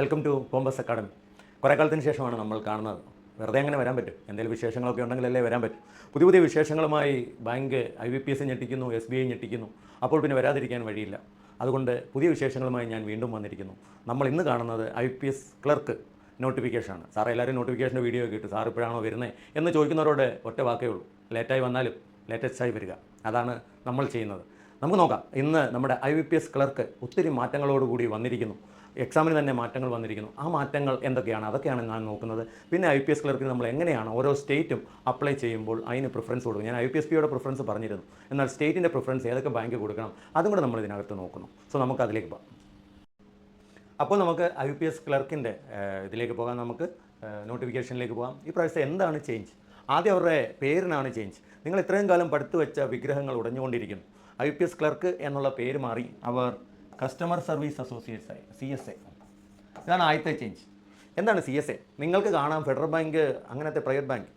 Welcome to compass academy. കുറേ കാലത്തിന് ശേഷമാണ് നമ്മൾ കാണുന്നത്. വെറുതെ അങ്ങനെ വരാൻ പറ്റും, എന്തെങ്കിലും വിശേഷങ്ങളൊക്കെ ഉണ്ടെങ്കിലല്ലേ വരാൻ പറ്റും. പുതിയ പുതിയ വിശേഷങ്ങളുമായി ബാങ്ക് IBPS ഞെട്ടിക്കുന്നു, SBI ഞെട്ടിക്കുന്നു. അപ്പോൾ പിന്നെ വരാതിരിക്കാൻ വഴിയില്ല. അതുകൊണ്ട് പുതിയ വിശേഷങ്ങളുമായി ഞാൻ വീണ്ടും വന്നിരിക്കുന്നു. നമ്മൾ ഇന്ന് കാണുന്നത് IPS ക്ലർക്ക് നോട്ടിഫിക്കേഷനാണ്. സാറേ എല്ലാവരും നോട്ടിഫിക്കേഷൻ്റെ വീഡിയോ ഒക്കെ ഇട്ടു, സാർ ഇപ്പോഴാണോ വരുന്നത് എന്ന് ചോദിക്കുന്നവരോട് ഒറ്റ വാക്കേ ഉള്ളൂ: ലേറ്റായി വന്നാലും ലേറ്റസ്റ്റായി വരിക. അതാണ് നമ്മൾ ചെയ്യുന്നത്. നമുക്ക് നോക്കാം. ഇന്ന് നമ്മുടെ IBPS ക്ലർക്ക് ഒത്തിരി മാറ്റങ്ങളോടുകൂടി വന്നിരിക്കുന്നു. എക്സാമിന് തന്നെ മാറ്റങ്ങൾ വന്നിരിക്കുന്നു. ആ മാറ്റങ്ങൾ എന്തൊക്കെയാണ്, അതൊക്കെയാണ് ഞാൻ നോക്കുന്നത്. പിന്നെ IPS ക്ലർക്കിന് നമ്മൾ എങ്ങനെയാണ് ഓരോ സ്റ്റേറ്റും അപ്ലൈ ചെയ്യുമ്പോൾ അതിന് പ്രിഫറൻസ് കൊടുക്കും. ഞാൻ IPSPയുടെ പ്രിഫറൻസ് പറഞ്ഞിരുന്നു. എന്നാൽ സ്റ്റേറ്റിൻ്റെ പ്രിഫറൻസ് ഏതൊക്കെ ബാങ്ക് കൊടുക്കണം അതും കൂടെ നമ്മൾ ഇതിനകത്ത് നോക്കുന്നു. സോ നമുക്ക് അതിലേക്ക് പോകാം. അപ്പോൾ നമുക്ക് IPS ക്ലർക്കിൻ്റെ ഇതിലേക്ക് പോകാം. നമുക്ക് നോട്ടിഫിക്കേഷനിലേക്ക് പോകാം. ഈ പ്രാവശ്യത്തെ എന്താണ് ചേഞ്ച്? ആദ്യം അവരുടെ പേരിനാണ് ചേഞ്ച്. നിങ്ങൾ ഇത്രയും കാലം പഠിത്തു വെച്ച വിഗ്രഹങ്ങൾ ഉടഞ്ഞുകൊണ്ടിരിക്കുന്നു. IPS ക്ലർക്ക് എന്നുള്ള പേര് മാറി അവർ കസ്റ്റമർ സർവീസ് അസോസിയേറ്റ്സ് ആയി, CSA. ഇതാണ് ആദ്യത്തെ ചേഞ്ച്. എന്താണ് CSA? നിങ്ങൾക്ക് കാണാം ഫെഡറൽ ബാങ്ക്, അങ്ങനത്തെ private bank,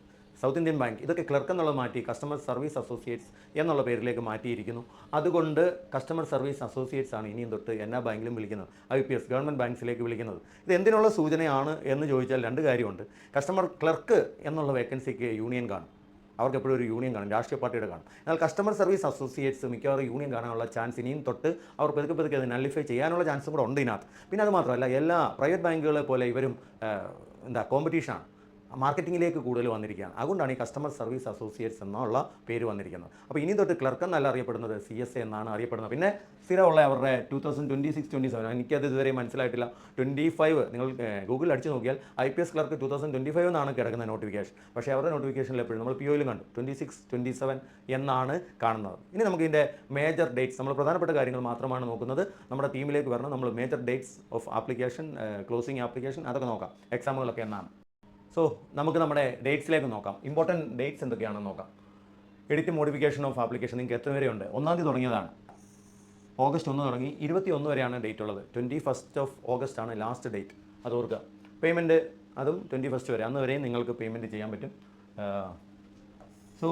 south Indian bank, ഇതൊക്കെ ക്ലർക്ക് എന്നുള്ളത് മാറ്റി കസ്റ്റമർ സർവീസ് അസോസിയേറ്റ്സ് എന്നുള്ള പേരിലേക്ക് മാറ്റിയിരിക്കുന്നു. അതുകൊണ്ട് കസ്റ്റമർ സർവീസ് അസോസിയേറ്റ്സ് ആണ് ഇനിയും തൊട്ട് എല്ലാ ബാങ്കിലും വിളിക്കുന്നത്, IPS ഗവൺമെൻറ് ബാങ്ക്സിലേക്ക് വിളിക്കുന്നത്. ഇത് എന്തിനുള്ള സൂചനയാണ് എന്ന് ചോദിച്ചാൽ രണ്ട് കാര്യമുണ്ട്. കസ്റ്റമർ ക്ലർക്ക് എന്നുള്ള വേക്കൻസിക്ക് യൂണിയൻ കാണും, അവർക്ക് എപ്പോഴും ഒരു യൂണിയൻ കാണും, രാഷ്ട്രീയ പാർട്ടിയുടെ കാണും. എന്നാൽ കസ്റ്റമർ സർവീസ് അസോസിയേറ്റ്സ് മിക്കവാറും യൂണിയൻ കാണാനുള്ള ചാൻസ് ഇനിയും തൊട്ട് അവർ പതുക്കെ അത് നള്ളിഫൈ ചെയ്യാനുള്ള ചാൻസും കൂടെ ഉണ്ട് ഇതിനകത്ത്. പിന്നെ അത് മാത്രമല്ല, എല്ലാ പ്രൈവറ്റ് ബാങ്കുകളെ പോലെ ഇവരും കോമ്പറ്റീഷനാണ്, മാർക്കറ്റിങ്ങിലേക്ക് കൂടുതൽ വന്നിരിക്കുകയാണ്. അതുകൊണ്ടാണ് ഈ കസ്റ്റമർ സർവീസ് അസോസിയേറ്റ്സ് എന്നുള്ള പേര് വന്നിരിക്കുന്നത്. അപ്പോൾ ഇനി തൊട്ട് ക്ലർക്ക് എന്നല്ല അറിയപ്പെടുന്നത്, CSA എന്നാണ് അറിയപ്പെടുന്നത്. പിന്നെ സ്ഥിരമുള്ള അവരുടെ 2026-27, എനിക്കത് ഇതുവരെ മനസ്സിലായിട്ടില്ല. 25 നിങ്ങൾ ഗൂഗിളിൽ അടിച്ച് നോക്കിയാൽ IPS ക്ലർക്ക് 2025 എന്നാണ് കിടക്കുന്ന നോട്ടിഫിക്കേഷൻ. പക്ഷേ അവരുടെ നോട്ടിഫിക്കേഷനിൽ എപ്പോഴും നമ്മൾ POയിലും കണ്ടു 26-27 എന്നാണ് കാണുന്നത്. ഇനി നമുക്ക് ഇതിൻ്റെ മേജർ ഡേറ്റ്സ്, നമ്മൾ പ്രധാനപ്പെട്ട കാര്യങ്ങൾ മാത്രമാണ് നോക്കുന്നത്. നമ്മുടെ ടീമിലേക്ക് വരണം. നമ്മൾ major dates of application, closing application, അതൊക്കെ നോക്കാം. എക്സാമുകളൊക്കെ എന്നാണ്. സോ നമുക്ക് നമ്മുടെ ഡേറ്റ്സിലേക്ക് നോക്കാം. ഇമ്പോർട്ടൻറ്റ് ഡേറ്റ്സ് എന്തൊക്കെയാണെന്ന് നോക്കാം. എഡിറ്റ് മോഡിഫിക്കേഷൻ ഓഫ് ആപ്ലിക്കേഷൻ നിങ്ങൾക്ക് എത്ര വരെയുണ്ട്? 1-ാം തീയതി തുടങ്ങിയതാണ്. ഓഗസ്റ്റ് 1 തുടങ്ങി 21 വരെയാണ് ഡേറ്റ് ഉള്ളത്. 21 ഓഗസ്റ്റ് ആണ് ലാസ്റ്റ് ഡേറ്റ്, അത് ഓർക്കുക. പേയ്മെൻറ്റ് അതും 21 വരെ, അന്ന് വരെയും നിങ്ങൾക്ക് പേയ്മെൻറ്റ് ചെയ്യാൻ പറ്റും. So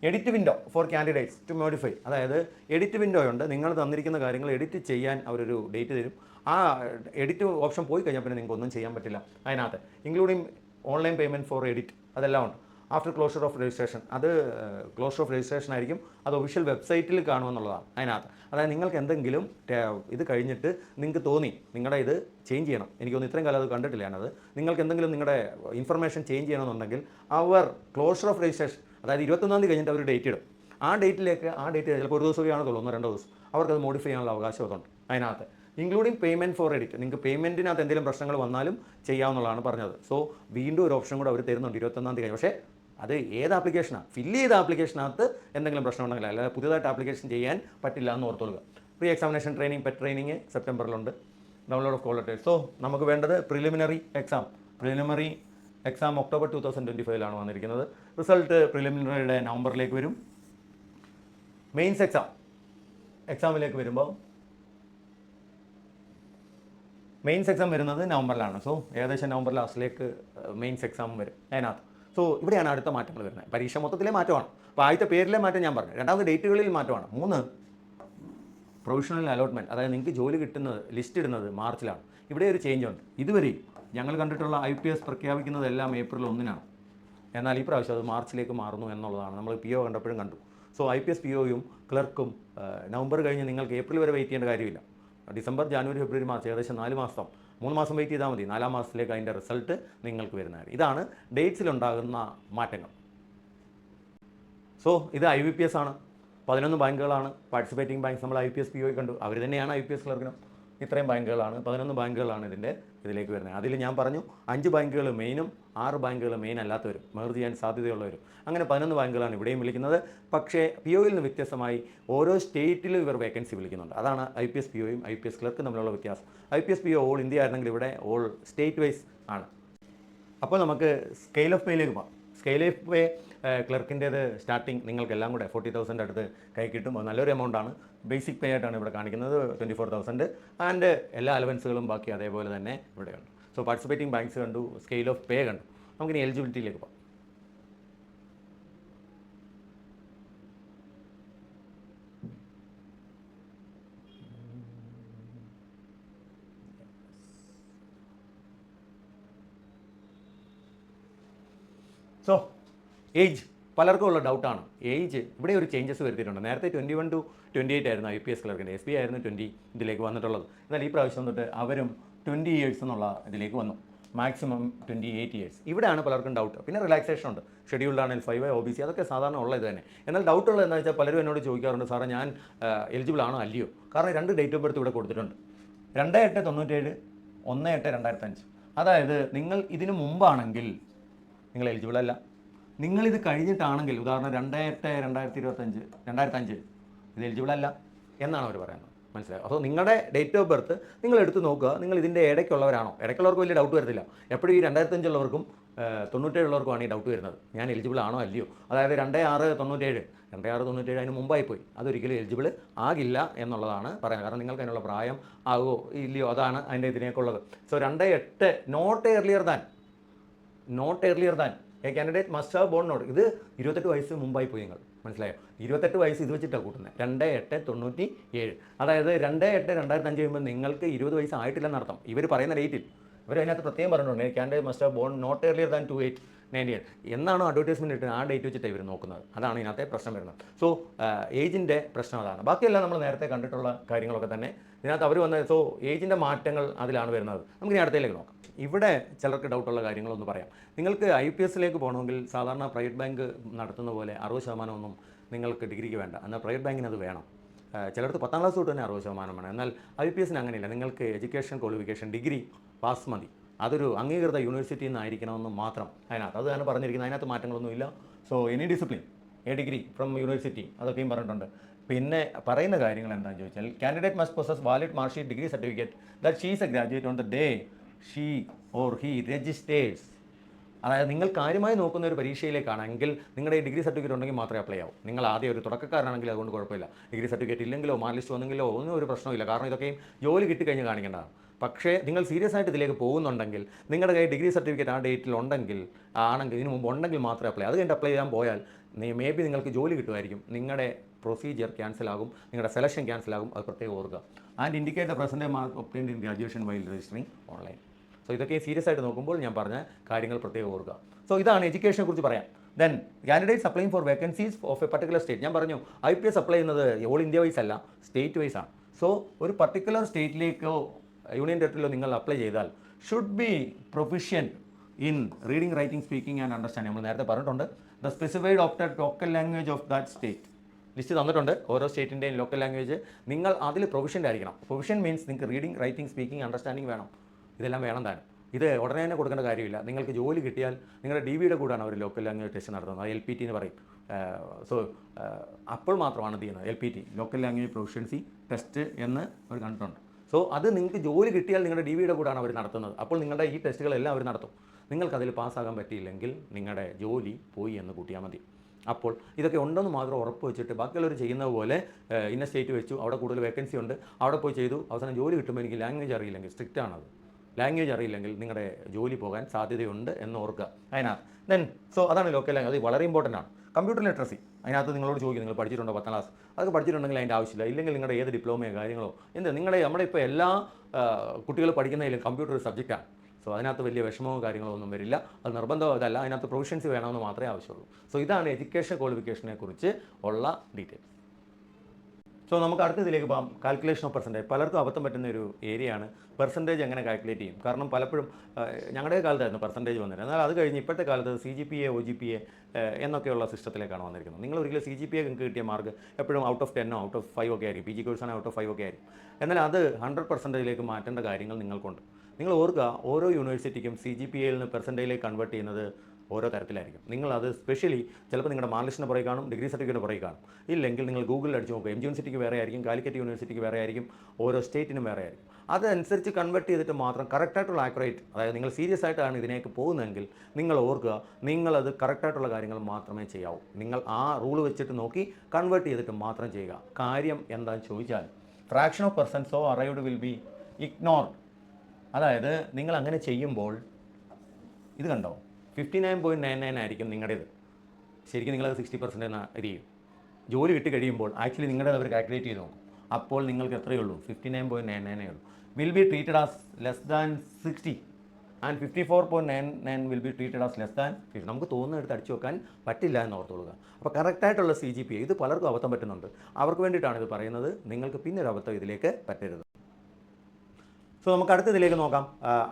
edit window for candidates to modify, അതായത് എഡിറ്റ് വിൻഡോ ഉണ്ട്. നിങ്ങൾ തന്നിരിക്കുന്ന കാര്യങ്ങൾ എഡിറ്റ് ചെയ്യാൻ അവരൊരു ഡേറ്റ് തരും. ആ എഡിറ്റ് ഓപ്ഷൻ പോയി കഴിഞ്ഞാൽ പിന്നെ നിങ്ങൾക്ക് ഒന്നും ചെയ്യാൻ പറ്റില്ല അതിനകത്ത്. Including online payment four edit, അതെല്ലാം ഉണ്ട്. ആഫ്റ്റർ ക്ലോഷർ ഓഫ് രജിസ്ട്രേഷൻ, അത് ക്ലോഷർ ഓഫ് രജിസ്ട്രേഷൻ ആയിരിക്കും, അത് ഒഫീഷ്യൽ വെബ്സൈറ്റിൽ കാണുമെന്നുള്ളതാണ് അതിനകത്ത്. അതായത് നിങ്ങൾക്ക് എന്തെങ്കിലും ഇത് കഴിഞ്ഞിട്ട് നിങ്ങൾക്ക് തോന്നി നിങ്ങളുടെ ഇത് ചേഞ്ച് ചെയ്യണം, എനിക്കൊന്നും ഇത്രയും കാലം അത് കണ്ടിട്ടില്ല ഞാനത്, നിങ്ങൾക്ക് എന്തെങ്കിലും നിങ്ങളുടെ ഇൻഫർമേഷൻ ചേഞ്ച് ചെയ്യണമെന്നുണ്ടെങ്കിൽ അവർ ക്ലോഷർ ഓഫ് രജിസ്ട്രേഷൻ, അതായത് 21-ാം തീയതി കഴിഞ്ഞിട്ട് അവർ ഡേറ്റ് ഇടും. ആ ഡേറ്റിലേക്ക് ചിലപ്പോൾ ഒരു ദിവസമൊക്കെ ആണെന്നുള്ളൂ, 1-2 ദിവസം അവർക്കത് മോഡിഫൈ ചെയ്യാനുള്ള അവകാശം അതുണ്ട് അതിനകത്ത്. ഇൻക്ലൂഡിങ് പേയ്മെൻറ്റ് ഫോർ എഡിറ്റ്, നിങ്ങൾക്ക് പേയ്മെൻറ്റിനകത്ത് എന്തെങ്കിലും പ്രശ്നങ്ങൾ വന്നാലും ചെയ്യാവുന്നതാണ് പറഞ്ഞത്. സോ വീണ്ടും ഒരു ഓപ്ഷൻ കൂടെ അവർ തരുന്നുണ്ട് 21-ാം തീയതി കഴിഞ്ഞ്. പക്ഷേ അത് ഏത് ആപ്ലിക്കേഷനാണ്, ഫില്ല് ചെയ്ത ആപ്ലിക്കേഷനകത്ത് എന്തെങ്കിലും പ്രശ്നം ഉണ്ടെങ്കിൽ, അല്ലാതെ പുതിയതായിട്ട് ആപ്ലിക്കേഷൻ ചെയ്യാൻ പറ്റില്ല എന്ന് ഓർത്തോളുക. Pre examination training, PET training സെപ്റ്റംബറിലുണ്ട്. Download of call letters. So നമുക്ക് വേണ്ടത് പ്രിലിമിനറി എക്സാം ഒക്ടോബർ 2025 വന്നിരിക്കുന്നത്. റിസൾട്ട് പ്രിലിമിനറിയുടെ നവംബറിലേക്ക് വരും. മെയിൻസ് എക്സാമിലേക്ക് വരുമ്പോൾ മെയിൻസ് എക്സാം വരുന്നത് നവംബറിലാണ്. സോ ഏകദേശം നവംബർ ലാസ്റ്റിലേക്ക് മെയിൻസ് എക്സാം വരും അതിനകത്ത്. സോ ഇവിടെയാണ് അടുത്ത മാറ്റങ്ങൾ വരുന്നത്. പരീക്ഷ മൊത്തത്തിലെ മാറ്റമാണ്. അപ്പോൾ ആദ്യത്തെ പേരിലെ മാറ്റം ഞാൻ പറഞ്ഞു. രണ്ടാമത് ഡേറ്റുകളിൽ മാറ്റമാണ്. 3 പ്രൊവിഷണൽ അലോട്ട്മെൻറ്റ്, അതായത് നിങ്ങൾക്ക് ജോലി കിട്ടുന്നത് ലിസ്റ്റ് ഇടുന്നത് മാർച്ചിലാണ്. ഇവിടെ ഒരു ചേഞ്ച് ഉണ്ട്. ഇതുവരെ ഞങ്ങൾ കണ്ടിട്ടുള്ള IPS പ്രഖ്യാപിക്കുന്നതെല്ലാം ഏപ്രിൽ 1-നാണ്. എന്നാൽ ഈ പ്രാവശ്യം അത് മാർച്ചിലേക്ക് മാറുന്നു എന്നുള്ളതാണ് നമ്മൾ PO കണ്ടപ്പോഴും കണ്ടു. സോ IPS POയും ക്ലർക്കും നവംബർ കഴിഞ്ഞ് നിങ്ങൾക്ക് ഏപ്രിൽ വരെ വെയിറ്റ് ചെയ്യേണ്ട കാര്യമില്ല. ഡിസംബർ, ജനുവരി, ഫെബ്രുവരി, മാർച്ച്, ഏകദേശം 4 മാസം, 3 മാസം വെയിറ്റ് ചെയ്താൽ മതി. 4-ാം മാസത്തിലേക്ക് അതിൻ്റെ റിസൾട്ട് നിങ്ങൾക്ക് വരുന്നത്. ഇതാണ് ഡേറ്റ്സിലുണ്ടാകുന്ന മാറ്റങ്ങൾ. സോ ഇത് IBPS ആണ്. 11 ബാങ്കുകളാണ് പാർട്ടിസിപ്പേറ്റിംഗ് ബാങ്ക്സ്. നമ്മൾ IPS PO കണ്ടു, അവർ തന്നെയാണ് IPS ക്ലർക്കിനും. ഇത്രയും ബാങ്കുകളാണ്, 11 ബാങ്കുകളാണ് ഇതിലേക്ക് വരുന്നത്. അതിൽ ഞാൻ പറഞ്ഞു 5 ബാങ്കുകൾ മെയിനും 6 ബാങ്കുകൾ മെയിൻ അല്ലാത്തവരും, മെർജ് ചെയ്യാൻ സാധ്യതയുള്ളവരും, അങ്ങനെ 11 ബാങ്കുകളാണ് ഇവിടെയും വിളിക്കുന്നത്. പക്ഷേ POയിൽ നിന്ന് വ്യത്യസ്തമായി ഓരോ സ്റ്റേറ്റിലും ഇവർ വേക്കൻസി വിളിക്കുന്നുണ്ട്. അതാണ് IPS POയും IPS ക്ലർക്കും തമ്മിലുള്ള വ്യത്യാസം. IPS PO ഓൾ ഇന്ത്യ ആയിരുന്നെങ്കിൽ ഇവിടെ ഓൾ സ്റ്റേറ്റ് വൈസ് ആണ്. അപ്പോൾ നമുക്ക് സ്കെയിൽ ഓഫ് പേയിലേക്ക് പോകാം. സ്കെയിൽ ഓഫ് പേ ക്ലർക്കിൻ്റേത് സ്റ്റാർട്ടിങ് നിങ്ങൾക്കെല്ലാം കൂടെ 40,000 അടുത്ത് കൈ കിട്ടും. നല്ലൊരു എമൗണ്ടാണ്. ബേസിക് പേ ആയിട്ടാണ് ഇവിടെ കാണിക്കുന്നത് 24,000. ആൻഡ് എല്ലാ അലവൻസുകളും ബാക്കി അതേപോലെ തന്നെ ഇവിടെയുണ്ട്. സോ പാർട്ടിസിപ്പേറ്റിംഗ് ബാങ്ക്സ് കണ്ടു, സ്കെയിൽ ഓഫ് പേ കണ്ടു. നമുക്കിനി എലിജിബിലിറ്റിയിലേക്ക് പോകാം. സോ ഏജ് പലർക്കും ഉള്ള ഡൗട്ടാണ്. ഏജ് ഇവിടെ ഒരു ചേഞ്ചസ് വരുത്തിയിട്ടുണ്ട്. നേരത്തെ 21 to 28 ആയിരുന്നു IPS ക്ലർക്കിൻ്റെ, SBI ആയിരുന്നു 20 ഇതിലേക്ക് വന്നിട്ടുള്ളത്. എന്നാൽ ഈ പ്രാവശ്യം തൊട്ട് അവരും 20 ഇയേഴ്സ് എന്നുള്ള ഇതിലേക്ക് വന്നു, മാക്സിമം 28 ഇയേഴ്സ്. ഇവിടെയാണ് പലർക്കും ഡൗട്ട്. പിന്നെ റിലാക്സേഷൻ ഉണ്ട്, ഷെഡ്യൂൾഡ് ആണെങ്കിൽ 5 OBC അതൊക്കെ സാധാരണ ഉള്ള ഇത് തന്നെ. എന്നാൽ ഡൗട്ടുള്ളത് എന്താ വെച്ചാൽ പലരും എന്നോട് ചോദിക്കാറുണ്ട്, സാറേ ഞാൻ എലിജിബിൾ ആണോ അല്ലയോ? കാരണം 2 ഡേറ്റ് ഓഫ് ബർത്ത് ഇവിടെ കൊടുത്തിട്ടുണ്ട്, 2897, 18-2005. അതായത് നിങ്ങൾ ഇതിന് മുമ്പാണെങ്കിൽ നിങ്ങൾ എലിജിബിൾ അല്ല. നിങ്ങളിത് കഴിഞ്ഞിട്ടാണെങ്കിൽ, ഉദാഹരണം 2/8/2025 ഇത് എലിജിബിൾ അല്ല എന്നാണ് അവർ പറയുന്നത്. മനസ്സിലായോ? അപ്പോൾ നിങ്ങളുടെ ഡേറ്റ് ഓഫ് ബർത്ത് നിങ്ങൾ എടുത്ത് നോക്കുക, നിങ്ങൾ ഇതിൻ്റെ ഇടയ്ക്കുള്ളവരാണോ? ഇടയ്ക്കുള്ളവർക്ക് വലിയ ഡൗട്ട് വരത്തില്ല. എപ്പോഴും ഈ 2005 ഉള്ളവർക്കും 97 ഉള്ളവർക്കുമാണ് ഈ ഡൗട്ട് വരുന്നത്, ഞാൻ എലിജിബിൾ ആണോ അല്ലയോ. അതായത് 26/97 അതിന് മുമ്പായി പോയി, അതൊരിക്കലും എലിജിബിൾ ആകില്ല എന്നുള്ളതാണ് പറയുന്നത്. കാരണം നിങ്ങൾക്ക് അതിനുള്ള പ്രായം ആകുമോ ഇല്ലയോ, അതാണ് അതിൻ്റെ ഇതിനേക്കുള്ളത്. So 28 not earlier than a candidate must have born not. ഇത് 28 വയസ്സ് മുമ്പായി പോയി നിങ്ങൾ, മനസ്സിലായോ? 28 വയസ്സ് ഇത് വെച്ചിട്ടാണ് കൂട്ടുന്നത്, 2897. അതായത് 28/2005 കഴിയുമ്പോൾ നിങ്ങൾക്ക് 20 വയസ്സ് ആയിട്ടില്ലെന്നർത്ഥം ഇവർ പറയുന്ന ഡേറ്റിൽ. ഇവരതിനകത്ത് പ്രത്യേകം പറഞ്ഞിട്ടുണ്ട്, candidate must have born not earlier than 2898 എന്നാണ് അഡ്വർടൈസ്മെൻറ്റ് ഇട്ട് ആ ഡേറ്റ് വെച്ചിട്ടാണ് ഇവർ നോക്കുന്നത്. അതാണ് ഇതിനകത്തെ പ്രശ്നം വരുന്നത്. സോ ഏജിൻ്റെ പ്രശ്നം അതാണ്. ബാക്കിയെല്ലാം നമ്മൾ നേരത്തെ കണ്ടിട്ടുള്ള കാര്യങ്ങളൊക്കെ തന്നെ ഇതിനകത്ത് അവർ വന്നത്. സോ ഏജിൻ്റെ മാറ്റങ്ങൾ അതിലാണ് വരുന്നത്. നമുക്ക് ഇനി അടുത്തതിലേക്ക് നോക്കാം. ഇവിടെ ചിലർക്ക് ഡൗട്ടുള്ള കാര്യങ്ങളൊന്ന് പറയാം. നിങ്ങൾക്ക് IPSലേക്ക് പോകണമെങ്കിൽ സാധാരണ പ്രൈവറ്റ് ബാങ്ക് നടത്തുന്ന പോലെ 60% ഒന്നും നിങ്ങൾക്ക് ഡിഗ്രിക്ക് വേണ്ട. എന്നാൽ പ്രൈവറ്റ് ബാങ്കിന് അത് വേണം. ചിലർക്ക് 10ാം ക്ലാസ് തൊട്ട് തന്നെ 60% വേണം. എന്നാൽ IPSന് അങ്ങനെയില്ല. നിങ്ങൾക്ക് എഡ്യൂക്കേഷൻ ക്വാളിഫിക്കേഷൻ ഡിഗ്രി പാസ് മതി. അതൊരു അംഗീകൃത യൂണിവേഴ്സിറ്റിയിൽ നിന്നായിരിക്കണമെന്ന് മാത്രം അതിനകത്ത് അതാണ് പറഞ്ഞിരിക്കുന്നത്. അതിനകത്ത് മാറ്റങ്ങളൊന്നുമില്ല. So any discipline a degree from university അതൊക്കെയും പറഞ്ഞിട്ടുണ്ട്. പിന്നെ പറയുന്ന കാര്യങ്ങൾ എന്താണെന്ന് ചോദിച്ചാൽ, candidate must possess valid mark sheet degree certificate that she is a graduate on the day she or he registers. അതായത് നിങ്ങൾ കാര്യമായി നോക്കുന്ന ഒരു പരീക്ഷയിലേക്കാണെങ്കിൽ നിങ്ങളുടെ ഈ ഡിഗ്രി സർട്ടിഫിക്കറ്റ് ഉണ്ടെങ്കിൽ മാത്രമേ അപ്ലൈ ആവും. നിങ്ങൾ ആദ്യം ഒരു തുടക്കക്കാരനാണെങ്കിൽ അതുകൊണ്ട് കുഴപ്പമില്ല. ഡിഗ്രി സർട്ടിഫിക്കറ്റ് ഇല്ലെങ്കിലോ മാർക്ക് ലിസ്റ്റ് വന്നെങ്കിലോ ഒന്നും ഒരു പ്രശ്നമില്ല. കാരണം ഇതൊക്കെയും ജോലി കിട്ടിക്കഴിഞ്ഞ് കാണിക്കേണ്ടതാണ്. പക്ഷേ നിങ്ങൾ സീരിയസ് ആയിട്ട് ഇതിലേക്ക് പോകുന്നുണ്ടെങ്കിൽ നിങ്ങളുടെ കയ്യിൽ ഡിഗ്രി സർട്ടിഫിക്കറ്റ് ആ ഡേറ്റിൽ ഉണ്ടെങ്കിൽ ഇതിന് മുമ്പ് ഉണ്ടെങ്കിൽ മാത്രമേ അപ്ലൈ. അത് കഴിഞ്ഞിട്ട് അപ്ലൈ ചെയ്യാൻ പോയാൽ മേ ബി നിങ്ങൾക്ക് ജോലി കിട്ടുമായിരിക്കും, നിങ്ങളുടെ പ്രൊസീജിയർ ക്യാൻസൽ ആകും, നിങ്ങളുടെ സെലക്ഷൻ ക്യാൻസൽ ആകും. അത് പ്രത്യേകം ഓർക്കുക. And indicate the percentage mark obtained in graduation while registering online. So ഇതൊക്കെ സീരിയസ് ആയിട്ട് നോക്കുമ്പോൾ ഞാൻ പറഞ്ഞ കാര്യങ്ങൾ പ്രത്യേകം ഓർക്കുക. സോ ഇതാണ് എഡ്യൂക്കേഷനെ കുറിച്ച് പറയാം. Then candidates applying four vacancies of A particular state. ഞാൻ പറഞ്ഞു IPS അപ്ലൈ ചെയ്യുന്നത് ഓൾ ഇന്ത്യ വൈസ് അല്ല, സ്റ്റേറ്റ് വൈസ് ആണ്. സോ ഒരു പർട്ടിക്കുലർ സ്റ്റേറ്റിലേക്കോ യൂണിയൻ ടെറിട്ടറിയിലോ നിങ്ങൾ അപ്ലൈ ചെയ്താൽ should be proficient in reading, writing, speaking and understanding. നമ്മൾ നേരത്തെ പറഞ്ഞിട്ടുണ്ട്. The specified of the local language of that state list തന്നിട്ടുണ്ട്. ഓരോ സ്റ്റേറ്റിൻ്റെയും ലോക്കൽ ലാംഗ്വേജ് നിങ്ങൾ അതിൽ പ്രൊഫിഷ്യൻ്റ് ആയിരിക്കണം. പ്രൊഫിഷ്യൻ മീൻസ് നിങ്ങൾക്ക് റീഡിംഗ്, റൈറ്റിംഗ്, സ്പീക്കിംഗ്, അണ്ടർസ്റ്റാൻഡിംഗ് വേണം. ഇതെല്ലാം വേണം താനും. ഇത് ഉടനെ തന്നെ കൊടുക്കേണ്ട കാര്യമില്ല. നിങ്ങൾക്ക് ജോലി കിട്ടിയാൽ നിങ്ങളുടെ DVയുടെ കൂടാണ് അവർ ലോക്കൽ ലാംഗ്വേജ് ടെസ്റ്റ് നടത്തുന്നത്. LPT എന്ന് പറയും. സോ അപ്പോൾ മാത്രമാണ് ഇത് ചെയ്യുന്നത്. LPT local language proficiency test എന്ന് അവർ കണ്ടിട്ടുണ്ട്. സോ അത് നിങ്ങൾക്ക് ജോലി കിട്ടിയാൽ നിങ്ങളുടെ DVയുടെ കൂടാണ് അവർ നടത്തുന്നത്. അപ്പോൾ നിങ്ങളുടെ ഈ ടെസ്റ്റുകളെല്ലാം അവർ നടത്തും. നിങ്ങൾക്കതിൽ പാസ്സാകാൻ പറ്റിയില്ലെങ്കിൽ നിങ്ങളുടെ ജോലി പോയി എന്ന് കൂട്ടിയാൽ മതി. അപ്പോൾ ഇതൊക്കെ ഉണ്ടെന്ന് മാത്രം ഉറപ്പ് വെച്ചിട്ട് ബാക്കിയുള്ളവർ ചെയ്യുന്നത് പോലെ ഇന്ന സ്റ്റേറ്റ് വെച്ചു, അവിടെ കൂടുതൽ വേക്കൻസി ഉണ്ട്, അവിടെ പോയി ചെയ്തു, അവസാനം ജോലി കിട്ടുമ്പോൾ എനിക്ക് ലാംഗ്വേജ് അറിയില്ലെങ്കിൽ, സ്ട്രിക്റ്റ് ആണത്, ലാംഗ്വേജ് അറിയില്ലെങ്കിൽ നിങ്ങളുടെ ജോലി പോകാൻ സാധ്യതയുണ്ട് എന്ന് ഓർക്കുക. അതിനകത്ത് ദെൻ സോ അതാണ് ലോക്കൽ ലാംഗ്വേജ്. അത് വളരെ ഇമ്പോർട്ടൻ്റ് ആണ്. കമ്പ്യൂട്ടർ ലിറ്ററസി അതിനകത്ത് നിങ്ങളോട് ചോദിക്കും, നിങ്ങൾ പഠിച്ചിട്ടുണ്ടോ 10ാം ക്ലാസ്? അതൊക്കെ പഠിച്ചിട്ടുണ്ടെങ്കിൽ അതിൻ്റെ ആവശ്യമില്ല. ഇല്ലെങ്കിൽ നിങ്ങളുടെ ഏത് ഡിപ്ലോമയോ കാര്യങ്ങളോ നമ്മുടെ ഇപ്പോൾ എല്ലാ കുട്ടികൾ പഠിക്കുന്നതിലും കമ്പ്യൂട്ടർ ഒരു സബ്ജക്റ്റാണ്. സോ അതിനകത്ത് വലിയ വിഷമമോ കാര്യങ്ങളോ ഒന്നും വരില്ല. അത് നിർബന്ധമോ അതല്ല, അതിനകത്ത് പ്രൊഫഷൻസി വേണമെന്ന് മാത്രമേ ആവശ്യമുള്ളൂ. സോ ഇതാണ് എഡ്യൂക്കേഷൻ ക്വാളിഫിക്കേഷനെ കുറിച്ച് ഉള്ള ഡീറ്റെയിൽസ്. സോ നമുക്ക് അടുത്തതിലേക്ക് പോകാം. Calculation of percentage. പലർക്കും അബദ്ധം പറ്റുന്ന ഒരു ഏരിയയാണ് പെർസെൻറ്റേജ് എങ്ങനെ കാൽക്കുലേറ്റ് ചെയ്യും. കാരണം പലപ്പോഴും ഞങ്ങളുടെ കാലത്തായിരുന്നു പെർസെൻറ്റേജ് വന്നിരുന്നത്. എന്നാൽ അത് കഴിഞ്ഞ് ഇപ്പോഴത്തെ കാലത്ത് CGPA OGPA എന്നൊക്കെയുള്ള സിസ്റ്റത്തിലേക്കാണ് വന്നിരിക്കുന്നത്. നിങ്ങൾ ഒരിക്കലും CGPA നിങ്ങൾക്ക് കിട്ടിയ മാർക്ക് എപ്പോഴും ഔട്ട് ഓഫ് 10 ഔട്ട് ഓഫ് 5 ഒക്കെ ആയിരിക്കും. PG കോഴ്സാണ് ഔട്ട് ഓഫ് 5 ഒക്കെ ആയിരിക്കും. എന്നാൽ അത് 100% മാറ്റേണ്ട കാര്യങ്ങൾ നിങ്ങൾക്കുണ്ട്. നിങ്ങൾ ഓർക്കുക, ഓരോ യൂണിവേഴ്സിറ്റിക്കും CGPAയിൽ നിന്ന് പെർസെൻറ്റേജിലേക്ക് കൺവേർട്ട് ചെയ്യുന്നത് ഓരോ തരത്തിലായിരിക്കും. നിങ്ങളത് സ്പെഷ്യലി ചിലപ്പോൾ നിങ്ങളുടെ മാർക്ക് ലിസ്റ്റിന് പുറകെ കാണും, ഡിഗ്രി സർട്ടിഫിക്കറ്റിന് പുറകെ കാണും. ഇല്ലെങ്കിൽ നിങ്ങൾ ഗൂഗിളിൽ അടിച്ച് നോക്കുക. MG യൂണിവേഴ്സിറ്റിക്ക് വേറെ ആയിരിക്കും, കാലിക്കറ്റ് യൂണിവേഴ്സിറ്റിക്ക് വേറെ ആയിരിക്കും, ഓരോ സ്റ്റേറ്റിനും വേറെ ആയിരിക്കും. അതനുസരിച്ച് കൺവേർട്ട് ചെയ്തിട്ട് മാത്രം കറക്റ്റായിട്ടുള്ള ആക്യുറേറ്റ്, അതായത് നിങ്ങൾ സീരിയസ് ആയിട്ടാണ് ഇതിനേക്ക് പോകുന്നതെങ്കിൽ നിങ്ങൾ ഓർക്കുക, നിങ്ങളത് കറക്റ്റായിട്ടുള്ള കാര്യങ്ങൾ മാത്രമേ ചെയ്യാവൂ. നിങ്ങൾ ആ റൂൾ വെച്ചിട്ട് നോക്കി കൺവേർട്ട് ചെയ്തിട്ട് മാത്രം ചെയ്യുക. കാര്യം എന്താണെന്ന് ചോദിച്ചാൽ fraction of percent so arrived will be ignored. അതായത് നിങ്ങൾ അങ്ങനെ ചെയ്യുമ്പോൾ ഇത് കണ്ടോ, 59.99 ആയിരിക്കും നിങ്ങളുടേത്. ശരിക്കും നിങ്ങളത് 60% ചെയ്യും. ജോലി കിട്ടി കഴിയുമ്പോൾ ആക്ച്വലി നിങ്ങളുടെ അവർ കാൽക്കുലേറ്റ് ചെയ്ത് നോക്കും. അപ്പോൾ നിങ്ങൾക്ക് എത്രയേ ഉള്ളൂ? 59.99 ഉള്ളൂ. Will be treated as less than 60. And 54.99 will be treated as less than 50. നമുക്ക് തോന്നുന്നിടത്ത് അടിച്ചു വെക്കാൻ പറ്റില്ല എന്ന് ഓർത്തോളുക. അപ്പോൾ കറക്റ്റായിട്ടുള്ള CGPA, ഇത് പലർക്കും അബദ്ധം പറ്റുന്നുണ്ട്. അവർക്ക് വേണ്ടിയിട്ടാണ് ഇത് പറയുന്നത്. നിങ്ങൾക്ക് പിന്നെ ഒരു അബദ്ധം ഇതിലേക്ക് പറ്റരുത്. സോ നമുക്ക് അടുത്ത ഇതിലേക്ക് നോക്കാം.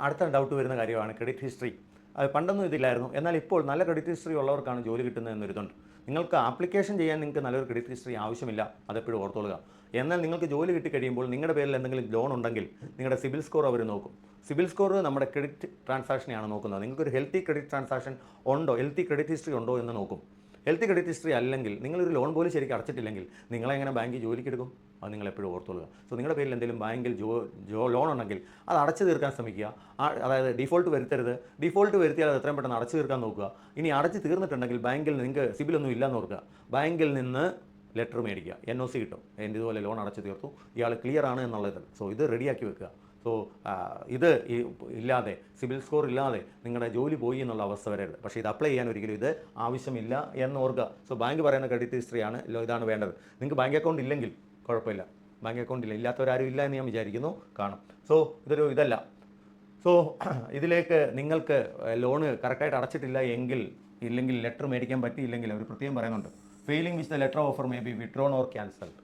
അടുത്ത ഡൗട്ട് വരുന്ന കാര്യമാണ് ക്രെഡിറ്റ് ഹിസ്റ്ററി. പണ്ടൊന്നും ഇതില്ലായിരുന്നു, എന്നാൽ ഇപ്പോൾ നല്ല ക്രെഡിറ്റ് ഹിസ്റ്ററി ഉള്ളവർക്കാണ് ജോലി കിട്ടുന്നത് എന്നൊരിതുണ്ട്. നിങ്ങൾക്ക് ആപ്ലിക്കേഷൻ ചെയ്യാൻ നിങ്ങൾക്ക് നല്ലൊരു ക്രെഡിറ്റ് ഹിസ്റ്ററി ആവശ്യമില്ല, അതെപ്പോഴും ഓർത്തോളുക. എന്നാൽ നിങ്ങൾക്ക് ജോലി കിട്ടിക്കഴിയുമ്പോൾ നിങ്ങളുടെ പേരിൽ എന്തെങ്കിലും ലോൺ ഉണ്ടെങ്കിൽ നിങ്ങളുടെ സിബിൽ സ്കോർ അവർ നോക്കും. സിബിൽ സ്കോർ നമ്മുടെ ക്രെഡിറ്റ് ട്രാൻസാക്ഷനെയാണ് നോക്കുന്നത്. നിങ്ങൾക്കൊരു ഹെൽത്തി ക്രെഡിറ്റ് ട്രാൻസാക്ഷൻ ഉണ്ടോ, ഹെൽത്തി ക്രെഡിറ്റ് ഹിസ്റ്ററി ഉണ്ടോ എന്ന് നോക്കും. ഹെൽത്തി ക്രെഡിറ്റ് ഹിസ്റ്ററി അല്ലെങ്കിൽ നിങ്ങളൊരു ലോൺ പോലും ശരിക്കും അടച്ചിട്ടില്ലെങ്കിൽ നിങ്ങളെങ്ങനെ ബാങ്കിൽ ജോലിക്ക് എടുക്കും? അത് നിങ്ങൾ എപ്പോഴും ഓർത്തുകൊള്ളുക. സോ നിങ്ങളുടെ പേരിൽ എന്തെങ്കിലും ബാങ്കിൽ ലോൺ ഉണ്ടെങ്കിൽ അത് അടച്ചു തീർക്കാൻ ശ്രമിക്കുക. അതായത് ഡിഫോൾട്ട് വരുത്തരുത്. ഡിഫോൾട്ട് വരുത്തിയാൽ അത് എത്രയും പെട്ടെന്ന് അടച്ചു തീർക്കാൻ നോക്കുക. ഇനി അടച്ച് തീർന്നിട്ടുണ്ടെങ്കിൽ ബാങ്കിൽ നിങ്ങൾക്ക് സിബിലൊന്നും ഇല്ലയെന്ന് ഓർക്കുക. ബാങ്കിൽ നിന്ന് ലെറ്റർ മേടിക്കുക, NOC കിട്ടും, എൻ്റെ ഇതുപോലെ ലോൺ അടച്ചു തീർത്തു, ഇയാൾ ക്ലിയർ ആണ് എന്നുള്ളത്. സോ ഇത് റെഡിയാക്കി വെക്കുക. സോ ഇത് ഇല്ലാതെ, സിബിൽ സ്കോർ ഇല്ലാതെ നിങ്ങളുടെ ജോലി പോയി എന്നുള്ള അവസ്ഥ വരരുത്. പക്ഷേ ഇത് അപ്ലൈ ചെയ്യാൻ ഒരിക്കലും ഇത് ആവശ്യമില്ല എന്ന് ഓർക്കുക. സോ ബാങ്ക് പറയുന്ന ക്രെഡിറ്റ് ഹിസ്റ്ററിയാണ് ഇതാണ് വേണ്ടത്. നിങ്ങൾക്ക് ബാങ്ക് അക്കൗണ്ട് ഇല്ലെങ്കിൽ കുഴപ്പമില്ല, ബാങ്ക് അക്കൗണ്ട് ഇല്ലാത്തവരാരും ഇല്ല എന്ന് ഞാൻ വിചാരിക്കുന്നു, കാണും. സോ ഇതൊരു ഇതല്ല. സോ ഇതിലേക്ക് നിങ്ങൾക്ക് ലോണ് കറക്റ്റായിട്ട് അടച്ചിട്ടില്ല ഇല്ലെങ്കിൽ ലെറ്റർ മേടിക്കാൻ പറ്റിയില്ലെങ്കിൽ അവർ പ്രത്യേകം പറയുന്നുണ്ട്, failing which the letter offer may be withdrawn or cancelled.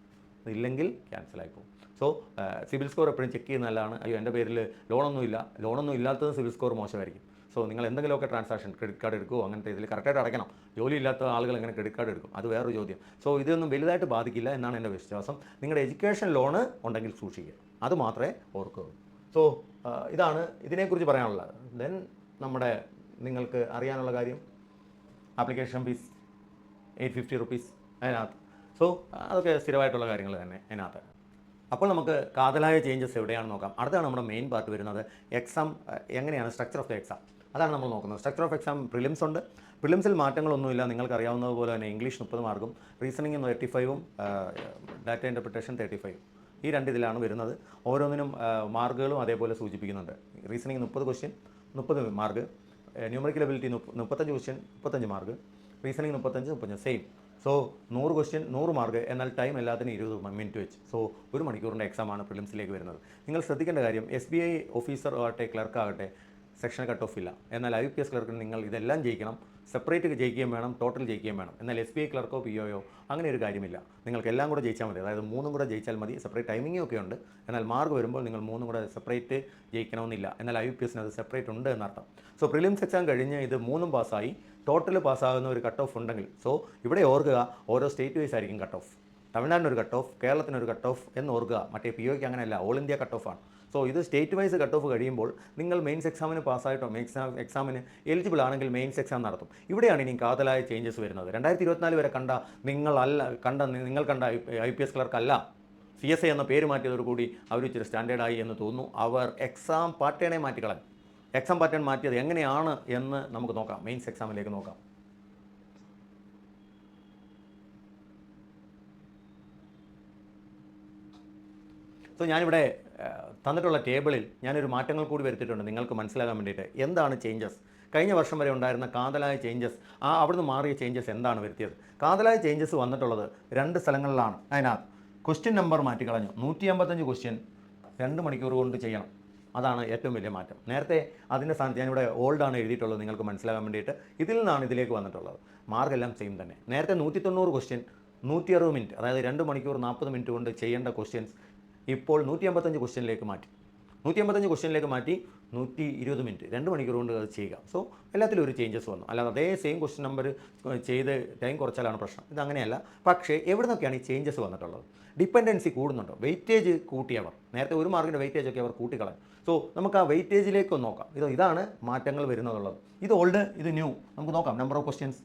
ഇല്ലെങ്കിൽ ക്യാൻസൽ ആയിപ്പോകും. സോ സിബിൽ സ്കോർ എപ്പോഴും ചെക്ക് ചെയ്യുന്ന നല്ലതാണ്. അയ്യോ എൻ്റെ പേരിൽ ലോണൊന്നും ഇല്ലാത്തത് സിബിൽ സ്കോർ മോശമായിരിക്കും. സോ നിങ്ങൾ എന്തെങ്കിലുമൊക്കെ ട്രാൻസാക്ഷൻ, ക്രെഡിറ്റ് കാർഡ് എടുക്കുമോ, അങ്ങനത്തെ ഇതിൽ കറക്റ്റായിട്ട് അടയ്ക്കണം. ജോലി ഇല്ലാത്ത ആളുകൾ എങ്ങനെ ക്രെഡിറ്റ് കാർഡ് എടുക്കും? അത് വേറൊരു ചോദ്യം. സോ ഇതൊന്നും വലുതായിട്ട് ബാധിക്കില്ല എന്നാണ് എൻ്റെ വിശ്വാസം. നിങ്ങളുടെ എഡ്യൂക്കേഷൻ ലോണ് ഉണ്ടെങ്കിൽ സൂക്ഷിക്കുക, അത് മാത്രമേ ഓർക്കൂ. സോ ഇതാണ് ഇതിനെക്കുറിച്ച് പറയാനുള്ളത്. ദെൻ നിങ്ങൾക്ക് അറിയാനുള്ള കാര്യം, ആപ്ലിക്കേഷൻ ഫീസ് 850 റുപ്പീസ് അതിനകത്ത്. സോ അതൊക്കെ സ്ഥിരമായിട്ടുള്ള കാര്യങ്ങൾ തന്നെ അതിനകത്ത്. അപ്പോൾ നമുക്ക് കാതലായ ചേഞ്ചസ് എവിടെയാണെന്ന് നോക്കാം. അടുത്താണ് നമ്മുടെ മെയിൻ പാർട്ട് വരുന്നത്. എക്സാം എങ്ങനെയാണ്, സ്ട്രക്ചർ ഓഫ് ദ എക്സാം, അതാണ് നമ്മൾ നോക്കുന്നത്. സ്ട്രക്ചർ ഓഫ് എക്സാം പ്രിലിംസ് ഉണ്ട്. പ്രിലിംസിൽ മാറ്റങ്ങളൊന്നുമില്ല, നിങ്ങൾക്കറിയാവുന്നതുപോലെ തന്നെ. ഇംഗ്ലീഷ് 30 മാർക്കും, റീസണിങ് 35ഉം, ഡാറ്റ ഇൻ്റർപ്രിട്ടേഷൻ 35. ഈ ഇതിലാണ് വരുന്നത്. ഓരോന്നിനും മാർക്കുകളും അതേപോലെ സൂചിപ്പിക്കുന്നുണ്ട്. Reasoning 30 question 30 mark, numerical ability 35 question 35 mark, reasoning 35 same. So 100 question 100 mark, എന്നാൽ ടൈം എല്ലാത്തിനും 20 മിനിറ്റ് വെച്ച്. സോ 1 മണിക്കൂറിൻ്റെ എക്സാമാണ് പ്രിലിംസിലേക്ക് വരുന്നത്. നിങ്ങൾ ശ്രദ്ധിക്കേണ്ട കാര്യം, SBI ഓഫീസർ ആകട്ടെ ക്ലർക്ക് ആകട്ടെ സെക്ഷൻ കട്ട് ഓഫ് ഇല്ല. എന്നാൽ IPS ക്ലർക്കിന് നിങ്ങൾ ഇതെല്ലാം ജയിക്കണം, സെപ്പറേറ്റ് ജയിക്കുകയും വേണം, ടോട്ടൽ ജയിക്കുകയും വേണം. എന്നാൽ SBI ക്ലർക്കോ POയോ അങ്ങനെ ഒരു കാര്യമില്ല. നിങ്ങൾക്ക് എല്ലാം കൂടെ ജയിച്ചാൽ മതി. അതായത് 3 കൂടെ ജയിച്ചാൽ മതി. സെപ്പറേറ്റ് ടൈമിംഗ് ഒക്കെ ഉണ്ട്. എന്നാൽ മാർക്ക് വരുമ്പോൾ നിങ്ങൾ 3 കൂടെ സെപ്പറേറ്റ് ജയിക്കണമെന്നില്ല. എന്നാൽ IPSന് അത് സെപ്പറേറ്റ് ഉണ്ട് എന്നർത്ഥം. സോ പ്രിലിംസ് എക്സാം കഴിഞ്ഞ് ഇത് 3 പാസ്സായി ടോട്ടൽ പാസ്സാകുന്ന ഒരു കട്ട് ഓഫ് ഉണ്ടെങ്കിൽ, സോ ഇവിടെ ഓർക്കുക, ഓരോ സ്റ്റേറ്റ് വൈസ് ആയിരിക്കും കട്ട് ഓഫ്. തമിഴ്നാടിനൊരു കട്ട് ഓഫ്, കേരളത്തിനൊരു കട്ട് ഓഫ് എന്ന് ഓർക്കുക. മറ്റേ POയ്ക്ക് അങ്ങനെയല്ല, ഓൾ ഇന്ത്യ കട്ട് ഓഫാണ്. സോ ഇത് സ്റ്റേറ്റ് വൈസ് കട്ട് ഓഫ് കഴിയുമ്പോൾ നിങ്ങൾ മെയിൻസ് എക്സാമിന് പാസ്സായിട്ടോ എക്സാമിന് എലിജിബിൾ ആണെങ്കിൽ മെയിൻസ് എക്സാം നടത്തും. ഇവിടെയാണ് ഇനി കാതലായ ചേഞ്ചസ് വരുന്നത്. 2024 വരെ നിങ്ങൾ കണ്ട IPS ക്ലർക്കല്ല, CSI എന്ന പേര് മാറ്റിയതോടുകൂടി അവർ ഇച്ചിരി സ്റ്റാൻഡേർഡായി എന്ന് തോന്നുന്നു. അവർ എക്സാം പാറ്റേണെ മാറ്റിക്കളഞ്ഞു. എക്സാം പാറ്റേൺ മാറ്റിയത് എങ്ങനെയാണ് എന്ന് നമുക്ക് നോക്കാം. മെയിൻസ് എക്സാമിലേക്ക് നോക്കാം. സോ ഞാനിവിടെ തന്നിട്ടുള്ള ടേബിളിൽ ഞാനൊരു മാറ്റങ്ങൾ കൂടി വരുത്തിയിട്ടുണ്ട് നിങ്ങൾക്ക് മനസ്സിലാകാൻ വേണ്ടിയിട്ട്. എന്താണ് ചേഞ്ചസ്? കഴിഞ്ഞ വർഷം വരെ ഉണ്ടായിരുന്ന കാതലായ ചേഞ്ചസ്, അവിടുന്ന് മാറിയ ചേഞ്ചസ് എന്താണ് വരുത്തിയത്? കാതലായ ചേഞ്ചസ് വന്നിട്ടുള്ളത് 2 സ്ഥലങ്ങളിലാണ്. അതിനകത്ത് ക്വസ്റ്റ്യൻ നമ്പർ മാറ്റിക്കളഞ്ഞു. 155 ക്വസ്റ്റ്യൻ 2 മണിക്കൂർ കൊണ്ട് ചെയ്യണം. അതാണ് ഏറ്റവും വലിയ മാറ്റം. നേരത്തെ അതിൻ്റെ സ്ഥാനത്ത് ഞാനിവിടെ ഓൾഡാണ് എഴുതിയിട്ടുള്ളത് നിങ്ങൾക്ക് മനസ്സിലാകാൻ വേണ്ടിയിട്ട്. ഇതിൽ നിന്നാണ് ഇതിലേക്ക് വന്നിട്ടുള്ളത്. മാർക്കെല്ലാം സെയിം തന്നെ. നേരത്തെ 190 ക്വസ്റ്റ്യൻ 160 മിനിറ്റ്, അതായത് 2 മണിക്കൂർ 40 മിനിറ്റ് കൊണ്ട് ചെയ്യേണ്ട ക്വസ്റ്റ്യൻസ് ഇപ്പോൾ 155 ക്വസ്റ്റ്യനിലേക്ക് മാറ്റി. 155 ക്വസ്റ്റ്യനിലേക്ക് മാറ്റി 120 മിനിറ്റ്, 2 മണിക്കൂർ കൊണ്ട് അത് ചെയ്യുക. സോ എല്ലാത്തിലും ഒരു ചേഞ്ചസ് വന്നു. അല്ലാതെ അതേ സെയിം ക്വസ്റ്റ്യൻ നമ്പർ ചെയ്ത് ടൈം കുറച്ചാലാണ് പ്രശ്നം. ഇതങ്ങനെയല്ല. പക്ഷേ എവിടെ നിന്നൊക്കെയാണ് ഈ ചേഞ്ചസ് വന്നിട്ടുള്ളത്? ഡിപ്പെൻഡൻസി കൂടുന്നുണ്ടോ? വെയിറ്റേജ് കൂട്ടിയവർ, നേരത്തെ 1 മാർക്കിൻ്റെ വെയിറ്റേജ് ഒക്കെ അവർ കൂട്ടിക്കളയും. സോ നമുക്ക് ആ വെയിറ്റേജിലേക്ക് ഒന്ന് നോക്കാം. ഇതാണ് മാറ്റങ്ങൾ വരുന്നതുള്ളത്. ഇത് ഓൾഡ്, ഇത് ന്യൂ. നമുക്ക് നോക്കാം. Number of questions.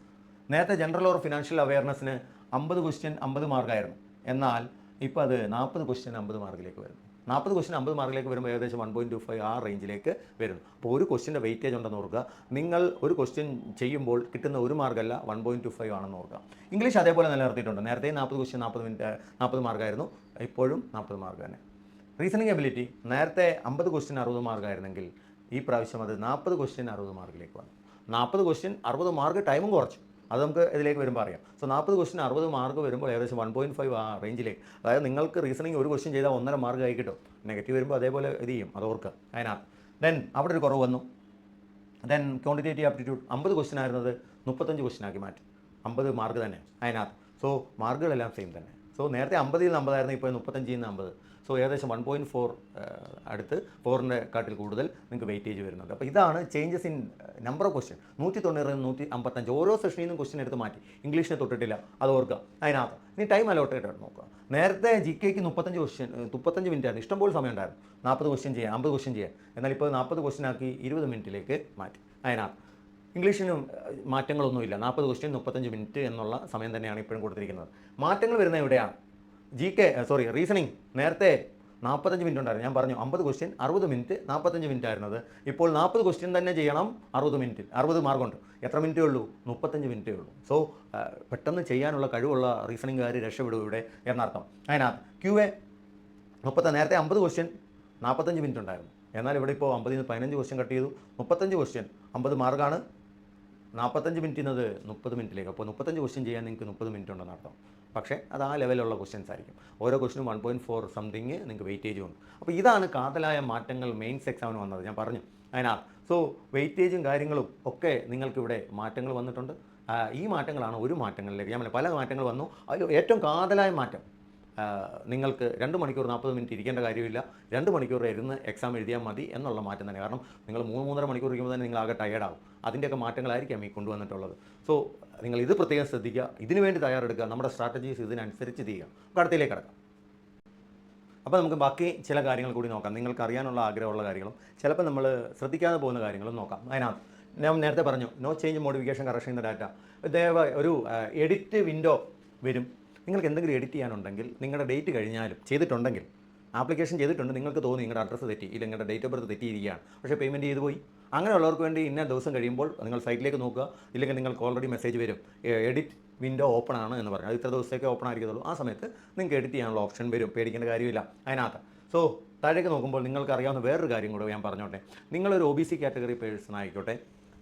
നേരത്തെ ജനറൽ ഓർ ഫിനാൻഷ്യൽ അവയർനെസ്സിന് 50 ക്വസ്റ്റ്യൻ 50 മാർക്കായിരുന്നു. എന്നാൽ ഇപ്പോൾ അത് 40 ക്വസ്റ്റ്യൻ 50 മാർക്കിലേക്ക് വരുന്നു. 40 ക്വസ്റ്റ്യൻ 50 മാർക്കിലേക്ക് വരുമ്പോൾ ഏകദേശം 1.25 ആ റേഞ്ചിലേക്ക് വരുന്നു. അപ്പോൾ ഒരു ക്വസ്റ്റ്യൻ്റെ വെയിറ്റേജ് ഉണ്ടെന്ന് ഓർക്കുക. നിങ്ങൾ ഒരു ക്വസ്റ്റ്യൻ ചെയ്യുമ്പോൾ കിട്ടുന്ന 1 മാർക്കല്ല 1.25 ആണെന്ന് ഓർക്കുക. ഇംഗ്ലീഷ് അതേപോലെ നിലനിർത്തിയിട്ടുണ്ട്. നേരത്തെ 40 ക്വസ്റ്റ്യൻ 40 മാർക്കായിരുന്നു, ഇപ്പോഴും 40 മാർക്ക് തന്നെ. റീസണിങ് എബിലിറ്റി നേരത്തെ 50 ക്വസ്റ്റ്യൻ 60 മാർക്കായിരുന്നെങ്കിൽ ഈ പ്രാവശ്യം അത് 40 ക്വസ്റ്റ്യൻ 60 മാർക്കിലേക്ക് വന്നു. 40 ക്വസ്റ്റ്യൻ 60 മാർക്ക്, ടൈമും കുറച്ചു. അത് നമുക്ക് ഇതിലേക്ക് വരുമ്പോൾ അറിയാം. സോ 40 ക്വസ്റ്റ്യൻ 60 മാർക്ക് വരുമ്പോൾ ഏകദേശം 1.5 ആ റേഞ്ചിലേക്ക്. അതായത് നിങ്ങൾക്ക് റീസണിങ് ഒരു ക്വസ്റ്റ്യൻ ചെയ്താൽ 1.5 മാർക്ക് ആയി കിട്ടും. നെഗറ്റീവ് വരുമ്പോൾ അതേപോലെ ഇത് ചെയ്യും, അത് ഓർക്കുക. അതിനകത്ത് ദെൻ അവിടെ ഒരു കുറവ് വന്നു. ദെൻ ക്വാണ്ടിറ്റേറ്റീവ് ആപ്റ്റിറ്റ്യൂഡ് 50 ക്വസ്റ്റ്യൻ ആയിരുന്നത് 35 ക്വസ്റ്റ്യൻ ആക്കി മാറ്റി, 50 മാർക്ക് തന്നെ അതിനകത്ത്. സോ മാർക്കുകളെല്ലാം സെയിം തന്നെ. സോ നേരത്തെ 50-ൽ നിന്ന് 50 ആയിരുന്നു, ഇപ്പോൾ 35-ൽ നിന്ന് 50. സോ ഏകദേശം 1.4 അടുത്ത് 4ൻ്റെ കാട്ടിൽ കൂടുതൽ നിങ്ങൾക്ക് വെയിറ്റേജ് വരുന്നുണ്ട്. അപ്പോൾ ഇതാണ് changes in number of question. 190 155 ഓരോ സെഷനിൽ നിന്നും ക്വസ്റ്റ്യൻ എടുത്ത് മാറ്റി. ഇംഗ്ലീഷിനെ തൊട്ടിട്ടില്ല, അത് ഓർക്കുക അതിനകത്ത്. ഇനി ടൈം അലോട്ടേഡ് നോക്കുക. നേരത്തെ ജി കെക്ക് 35 മിനിറ്റ് ആയിരുന്നു, ഇഷ്ടംപോലെ സമയം ഉണ്ടായിരുന്നു 40 ക്വസ്റ്റ്യൻ ചെയ്യാൻ, 50 ക്വസ്റ്റ്യൻ ചെയ്യാൻ. എന്നാൽ ഇപ്പോൾ 40 ക്വസ്റ്റ്യൻ ആക്കി 20 മിനിറ്റിലേക്ക് മാറ്റി അതിനകത്ത്. ഇംഗ്ലീഷിനും മാറ്റങ്ങളൊന്നുമില്ല, 40 ക്വസ്റ്റ്യൻ 35 മിനിറ്റ് എന്നുള്ള സമയം തന്നെയാണ് ഇപ്പോഴും കൊടുത്തിരിക്കുന്നത്. മാറ്റങ്ങൾ വരുന്നത് എവിടെയാണ്? റീസണിങ് നേരത്തെ 45 മിനിറ്റ് ഉണ്ടായിരുന്നു, ഞാൻ പറഞ്ഞു 50 ക്വസ്റ്റ്യൻ 60 മിനിറ്റ്, 45 മിനിറ്റ് ആയിരുന്നത്. ഇപ്പോൾ 40 ക്വസ്റ്റ്യൻ തന്നെ ചെയ്യണം 60 മിനിറ്റിൽ, 60 മാർക്കുണ്ട്. എത്ര മിനിറ്റേ ഉള്ളൂ? 35 മിനിറ്റേ ഉള്ളൂ. സോ പെട്ടെന്ന് ചെയ്യാനുള്ള കഴിവുള്ള റീസണിംഗുകാർ രക്ഷപ്പെടും ഇവിടെ എന്നർത്ഥം. അതിനകത്ത് QA നേരത്തെ 50 ക്വസ്റ്റ്യൻ 45 മിനിറ്റ് ഉണ്ടായിരുന്നു, എന്നാൽ ഇവിടെ ഇപ്പോൾ 50-ൽ നിന്ന് 15 ക്വസ്റ്റ്യൻ കട്ട് ചെയ്തു. 35 ക്വസ്റ്റ്യൻ 50 മാർക്കാണ്, 45 മിനിറ്റ് എന്നത് 30 മിനിറ്റിലേക്ക്. അപ്പോൾ 35 ക്വസ്റ്റ്യൻ ചെയ്യാൻ നിങ്ങൾക്ക് 30 മിനിറ്റ് ഉണ്ടെന്ന് അർത്ഥം. പക്ഷേ അത് ആ ലെവലുള്ള ക്വസ്റ്റ്യൻസ് ആയിരിക്കും. ഓരോ ക്വസ്റ്റ്യനും 1.4 സംതിങ് നിങ്ങൾക്ക് വെയിറ്റേജും ഉണ്ട്. അപ്പോൾ ഇതാണ് കാതലായ മാറ്റങ്ങൾ മെയിൻസ് എക്സാമിന് വന്നത്, ഞാൻ പറഞ്ഞു അതിനകത്ത്. സോ വെയിറ്റേജും കാര്യങ്ങളും ഒക്കെ നിങ്ങൾക്കിവിടെ മാറ്റങ്ങൾ വന്നിട്ടുണ്ട്. ഈ മാറ്റങ്ങളാണ് ഒരു മാറ്റങ്ങളിലേക്ക്, ഞാൻ പല മാറ്റങ്ങൾ വന്നു. അതിൽ ഏറ്റവും കാതലായ മാറ്റം, നിങ്ങൾക്ക് 2 മണിക്കൂർ 40 മിനിറ്റ് ഇരിക്കേണ്ട കാര്യമില്ല, 2 മണിക്കൂർ ഇരുന്ന് എക്സാം എഴുതിയാൽ മതി എന്നുള്ള മാറ്റം തന്നെ. കാരണം നിങ്ങൾ 3-3.5 മണിക്കൂർ ഇരിക്കുമ്പോൾ തന്നെ നിങ്ങൾ ആകെ ടയേർഡാവും. അതിൻ്റെയൊക്കെ മാറ്റങ്ങളായിരിക്കാം ഈ കൊണ്ടുവന്നിട്ടുള്ളത്. സോ നിങ്ങൾ ഇത് പ്രത്യേകം ശ്രദ്ധിക്കുക, ഇതിനു വേണ്ടി തയ്യാറെടുക്കുക, നമ്മുടെ സ്ട്രാറ്റജീസ് ഇതിനനുസരിച്ച് ചെയ്യുക. നമുക്ക് അടുത്തേക്ക് കിടക്കാം. അപ്പോൾ നമുക്ക് ബാക്കി ചില കാര്യങ്ങൾ കൂടി നോക്കാം. നിങ്ങൾക്ക് അറിയാനുള്ള ആഗ്രഹമുള്ള കാര്യങ്ങളും ചിലപ്പോൾ നമ്മൾ ശ്രദ്ധിക്കാതെ പോകുന്ന കാര്യങ്ങളും നോക്കാം. അതിനകത്ത് ഞാൻ നേരത്തെ പറഞ്ഞു, no change modification correction in the data. ദയവായി ഒരു എഡിറ്റ് വിൻഡോ വരും. നിങ്ങൾക്ക് എന്തെങ്കിലും എഡിറ്റ് ചെയ്യാനുണ്ടെങ്കിൽ, നിങ്ങളുടെ ഡേറ്റ് കഴിഞ്ഞാലും ചെയ്തിട്ടുണ്ടെങ്കിൽ, ആപ്ലിക്കേഷൻ ചെയ്തിട്ടുണ്ട്, നിങ്ങൾക്ക് തോന്നി നിങ്ങളുടെ അഡ്രസ്സ് തെറ്റി, ഇല്ല നിങ്ങളുടെ ഡേറ്റ് ഓഫ് ബർത്ത് തെറ്റിയിരിക്കുകയാണ്, പക്ഷേ പേയ്മെൻറ്റ് ചെയ്തു പോയി. അങ്ങനെയുള്ളവർക്ക് വേണ്ടി ഇന്ന ദിവസം കഴിയുമ്പോൾ നിങ്ങൾ സൈറ്റിലേക്ക് നോക്കുക, ഇല്ലെങ്കിൽ നിങ്ങൾക്ക് ഓൾറെഡി മെസ്സേജ് വരും, എഡിറ്റ് വിൻഡോ ഓപ്പൺ ആണ് എന്ന് പറഞ്ഞു. അത് ഇത്ര ദിവസത്തേക്ക് ഓപ്പൺ ആയിരിക്കത്തുള്ളൂ. ആ സമയത്ത് നിങ്ങൾക്ക് എഡിറ്റ് ചെയ്യാനുള്ള ഓപ്ഷൻ വരും, പേടിക്കേണ്ട കാര്യമില്ല അതിനകത്ത്. സോ താഴേക്ക് നോക്കുമ്പോൾ നിങ്ങൾക്ക് അറിയാവുന്ന വേറൊരു കാര്യം കൂടെ ഞാൻ പറഞ്ഞോട്ടെ. നിങ്ങളൊരു OBC കാറ്റഗറി പേഴ്സൺ ആയിക്കോട്ടെ,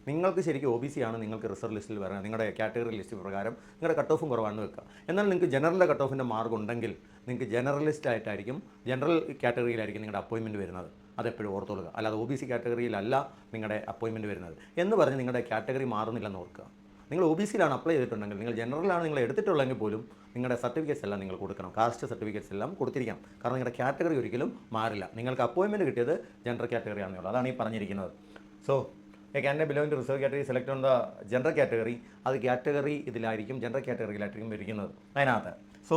നിങ്ങൾക്ക് ശരിക്കും OBC ആണ് നിങ്ങൾക്ക് റിസർവ് ലിസ്റ്റിൽ വരണം. നിങ്ങളുടെ കാറ്റഗറി ലിസ്റ്റ് പ്രകാരം നിങ്ങളുടെ കട്ട് ഓഫും കുറവാണെന്ന് വെക്കുക. എന്നാൽ നിങ്ങൾക്ക് ജനറലിൻ്റെ കട്ട് ഓഫിൻ്റെ മാർക്ക് ഉണ്ടെങ്കിൽ നിങ്ങൾക്ക് ജനറലിസ്റ്റ് ആയിട്ടായിരിക്കും, ജനറൽ കാറ്റഗറിയിലായിരിക്കും നിങ്ങളുടെ അപ്പോയിൻമെൻറ്റ് വരുന്നത്. അതെപ്പോഴും ഓർത്തോളുക. അല്ലാതെ OBC കാറ്റഗറിയിലല്ല നിങ്ങളുടെ അപ്പോയിൻമെൻറ്റ് വരുന്നത് എന്ന് പറഞ്ഞ് നിങ്ങളുടെ കാറ്റഗറി മാറുന്നില്ലെന്ന് ഓർക്കുക. നിങ്ങൾ OBCയിലാണ് അപ്ലൈ ചെയ്തിട്ടുണ്ടെങ്കിൽ, നിങ്ങൾ ജനറലാണ് നിങ്ങൾ എടുത്തിട്ടുള്ളെങ്കിൽ പോലും നിങ്ങളുടെ സർട്ടിഫിക്കറ്റ്സ് എല്ലാം നിങ്ങൾ കൊടുക്കണം, കാസ്റ്റ് സർട്ടിഫിക്കറ്റ്സ് എല്ലാം കൊടുത്തിരിക്കണം. കാരണം നിങ്ങളുടെ കാറ്റഗറി ഒരിക്കലും മാറില്ല. നിങ്ങൾക്ക് അപ്പോയിൻമെൻറ്റ് കിട്ടിയത് ജനറൽ കാറ്റഗറി ആണെന്നുള്ളത്, അതാണ് ഈ പറഞ്ഞിരിക്കുന്നത്. So a candidate belong to reserve category select on the general category, അത് കാറ്റഗറി ഇതിലായിരിക്കും, ജനറൽ കാറ്റഗറിയിലായിരിക്കും ഇരിക്കുന്നത് അതിനകത്ത്. So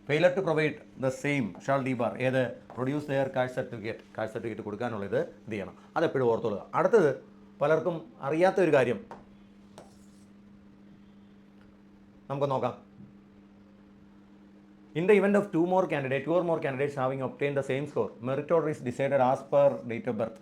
failure to provide the same shall debar, ഏത് പ്രൊഡ്യൂസ് ദെയർ കാസ്റ്റ് സർട്ടിഫിക്കറ്റ് കൊടുക്കാനുള്ളത് ഇത് ചെയ്യണം. അതെപ്പോഴും ഓർത്തോളുക. അടുത്തത് പലർക്കും അറിയാത്ത ഒരു കാര്യം നമുക്ക് നോക്കാം. In the event of two or more candidates having obtained the same score, merit order is decided as per date of birth.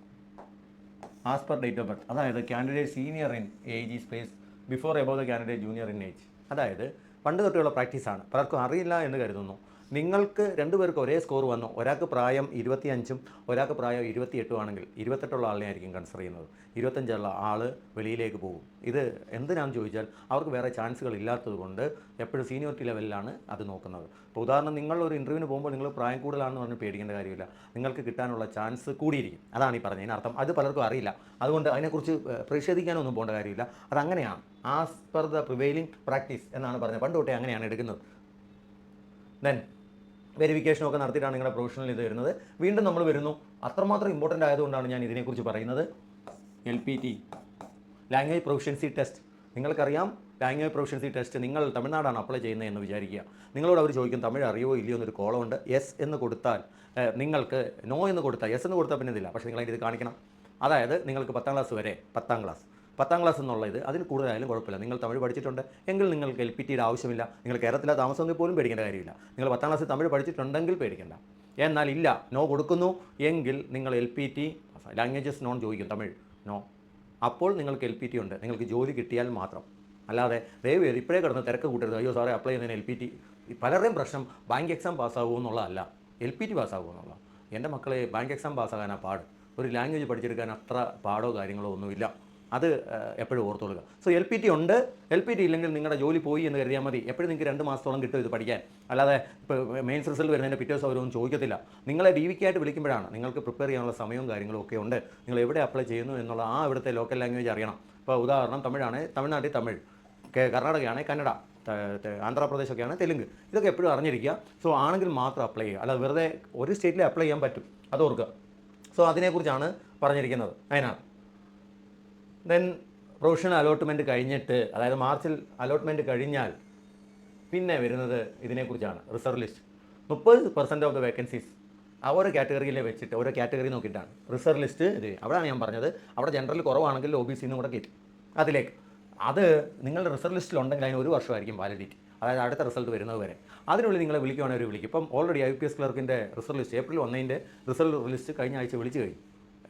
അതായത് candidate senior in age is placed before above the candidate junior in age. അതായത് പണ്ട് തൊട്ടുള്ള പ്രാക്ടീസാണ്, പലർക്കും അറിയില്ല എന്ന് കരുതുന്നു. നിങ്ങൾക്ക് രണ്ടുപേർക്ക് ഒരേ സ്കോർ വന്നു, ഒരാൾക്ക് പ്രായം 25-ഉം ഒരാൾക്ക് പ്രായം 28-ഉം ആണെങ്കിൽ 28-ഉള്ള ആളിനെ ആയിരിക്കും കൺസിഡർ ചെയ്യുന്നത്, 25-ഉള്ള ആൾ വെളിയിലേക്ക് പോകും. ഇത് എന്തിനാണെന്ന് ചോദിച്ചാൽ അവർക്ക് വേറെ ചാൻസുകൾ ഇല്ലാത്തത് കൊണ്ട് എപ്പോഴും സീനിയോറിറ്റി ലെവലിലാണ് അത് നോക്കുന്നത്. ഇപ്പോൾ ഉദാഹരണം, നിങ്ങൾ ഒരു ഇൻ്റർവ്യൂവിന് പോകുമ്പോൾ നിങ്ങൾ പ്രായം കൂടുതലാണെന്ന് പറഞ്ഞ് പേടിക്കേണ്ട കാര്യമില്ല, നിങ്ങൾക്ക് കിട്ടാനുള്ള ചാൻസ് കൂടിയിരിക്കും. അതാണ് ഈ പറഞ്ഞതിനർത്ഥം. അത് പലർക്കും അറിയില്ല, അതുകൊണ്ട് അതിനെക്കുറിച്ച് പ്രതിഷേധിക്കാനൊന്നും പോകേണ്ട കാര്യമില്ല. അതങ്ങനെയാണ്, as per the prevailing practice എന്നാണ് പറഞ്ഞത്. പണ്ട് തൊട്ടേ അങ്ങനെയാണ് എടുക്കുന്നത്. ദെൻ വെരിഫിക്കേഷനൊക്കെ നടത്തിയിട്ടാണ് നിങ്ങളുടെ പ്രൊഫഷണൽ ഇത് വരുന്നത്. വീണ്ടും നമ്മൾ വരുന്നു, അത്രമാത്രം ഇമ്പോർട്ടൻ്റ് ആയതുകൊണ്ടാണ് ഞാൻ ഇതിനെക്കുറിച്ച് പറയുന്നത്. LPT, language proficiency test. നിങ്ങൾക്കറിയാം, ലാംഗ്വേജ് പ്രൊഫഷ്യൻസി ടെസ്റ്റ് നിങ്ങൾ തമിഴ്നാടാണ് അപ്ലൈ ചെയ്യുന്നത് എന്ന് വിചാരിക്കുക. നിങ്ങളോട് അവർ ചോദിക്കും തമിഴ് അറിയോ ഇല്ലയോ എന്നൊരു കോളമുണ്ട്. യെസ് എന്ന് കൊടുത്താൽ നിങ്ങൾക്ക്, നോ എന്ന് കൊടുത്താൽ, യെസ് എന്ന് കൊടുത്താൽ പിന്നെ ഇതില്ല, പക്ഷേ നിങ്ങൾ ഇത് കാണിക്കണം. അതായത് നിങ്ങൾക്ക് 10ാം ക്ലാസ് വരെ, 10ാം ക്ലാസ് എന്നുള്ളത് അതിൽ കൂടുതലായാലും കുഴപ്പമില്ല. നിങ്ങൾ തമിഴ് പഠിച്ചിട്ടുണ്ട് എങ്കിൽ നിങ്ങൾക്ക് LPTയുടെ ആവശ്യമില്ല. നിങ്ങൾ കേരളത്തിലെ താമസമെങ്കിൽ പോലും പേടിക്കേണ്ട കാര്യമില്ല. നിങ്ങൾ 10ാം ക്ലാസ്സിൽ തമിഴ് പഠിച്ചിട്ടുണ്ടെങ്കിൽ പേടിക്കേണ്ട. എന്നാൽ ഇല്ല, നോ കൊടുക്കുന്നു എങ്കിൽ നിങ്ങൾ LPT, ലാംഗ്വേജസ് നോൺ ചോദിക്കും, തമിഴ് നോ. അപ്പോൾ നിങ്ങൾക്ക് LPT ഉണ്ട്, നിങ്ങൾക്ക് ജോലി കിട്ടിയാൽ മാത്രം. അല്ലാതെ ദയവേത് ഇപ്പോഴേ കിടന്ന് തിരക്ക് കൂട്ടരുത്, അയ്യോ സാറേ അപ്ലൈ ചെയ്യുന്നതിന് LPT. പലരുടെയും പ്രശ്നം ബാങ്ക് എക്സാം പാസ്സാകുമോ എന്നുള്ളതല്ല, LPT പാസ്സാകുമോ എന്നുള്ള. എൻ്റെ മക്കളെ ബാങ്ക് എക്സാം പാസ്സാകാനാണ് പാട്. ഒരു ലാംഗ്വേജ് പഠിച്ചെടുക്കാൻ അത്ര പാടോ കാര്യങ്ങളോ ഒന്നുമില്ല. അത് എപ്പോഴും ഓർത്തോളുക. സോ LPT ഉണ്ട്, LPT ഇല്ലെങ്കിൽ നിങ്ങളുടെ ജോലി പോയി എന്ന് കരുതിയാൽ മതി. എപ്പോഴും നിങ്ങൾക്ക് 2 മാസത്തോളം കിട്ടും ഇത് പഠിക്കാൻ. അല്ലാതെ ഇപ്പോൾ മെയിൻസ് റിസൾട്ട് വരുന്നതിൻ്റെ പിറ്റേ ദിവസം അവരൊന്നും ചോദിക്കത്തില്ല. നിങ്ങളെ DVK ആയിട്ട് വിളിക്കുമ്പോഴാണ് നിങ്ങൾക്ക് പ്രിപ്പയർ ചെയ്യാനുള്ള സമയവും കാര്യങ്ങളും ഒക്കെ ഉണ്ട്. നിങ്ങൾ എവിടെ അപ്ലൈ ചെയ്യുന്നു എന്നുള്ള ഇവിടുത്തെ ലോക്കൽ ലാംഗ്വേജ് അറിയണം. ഇപ്പോൾ ഉദാഹരണം തമിഴ്നാട്ടിൽ തമിഴ്, കർണാടകയാണെങ്കിൽ കന്നഡ, ആന്ധ്രാപ്രദേശൊക്കെയാണ് തെലുങ്ക്. ഇതൊക്കെ എപ്പോഴും അറിഞ്ഞിരിക്കുക. സോ ആണെങ്കിൽ മാത്രം അപ്ലൈ ചെയ്യുക. അല്ലാതെ വെറുതെ ഒരു സ്റ്റേറ്റിൽ അപ്ലൈ ചെയ്യാൻ പറ്റും, അത് ഓർക്കുക. സോ അതിനെക്കുറിച്ചാണ് പറഞ്ഞിരിക്കുന്നത് അതിനാണ്. ദെൻ പ്രൊവിഷണൽ അലോട്ട്മെൻറ്റ് കഴിഞ്ഞിട്ട്, അതായത് മാർച്ചിൽ അലോട്ട്മെൻറ്റ് കഴിഞ്ഞാൽ പിന്നെ വരുന്നത് ഇതിനെക്കുറിച്ചാണ്. Reserve list 30% of the vacancies ഓരോ കാറ്റഗറിയിലെ വെച്ചിട്ട് ഓരോ കാറ്റഗറി നോക്കിയിട്ടാണ് റിസർവ് ലിസ്റ്റ്. അവിടെയാണ് ഞാൻ പറഞ്ഞത്, അവിടെ ജനറൽ കുറവാണെങ്കിൽ OBC കൂടെ കയറ്റും അതിലേക്ക്. അത് നിങ്ങളുടെ റിസർവ് ലിസ്റ്റിലുണ്ടെങ്കിൽ അതിന് 1 വർഷമായിരിക്കും വാലിഡിറ്റി, അതായത് അടുത്ത റിസൾട്ട് വരുന്നത് വരെ. അതിനുള്ളിൽ നിങ്ങളെ വിളിക്കുവാണെങ്കിൽ അവർ വിളിക്കും. ഇപ്പം ഓൾറെഡി IPS ക്ലർക്കിൻ്റെ reserve list April 1 result list കഴിഞ്ഞ ആഴ്ച വിളിച്ചു കഴിഞ്ഞു.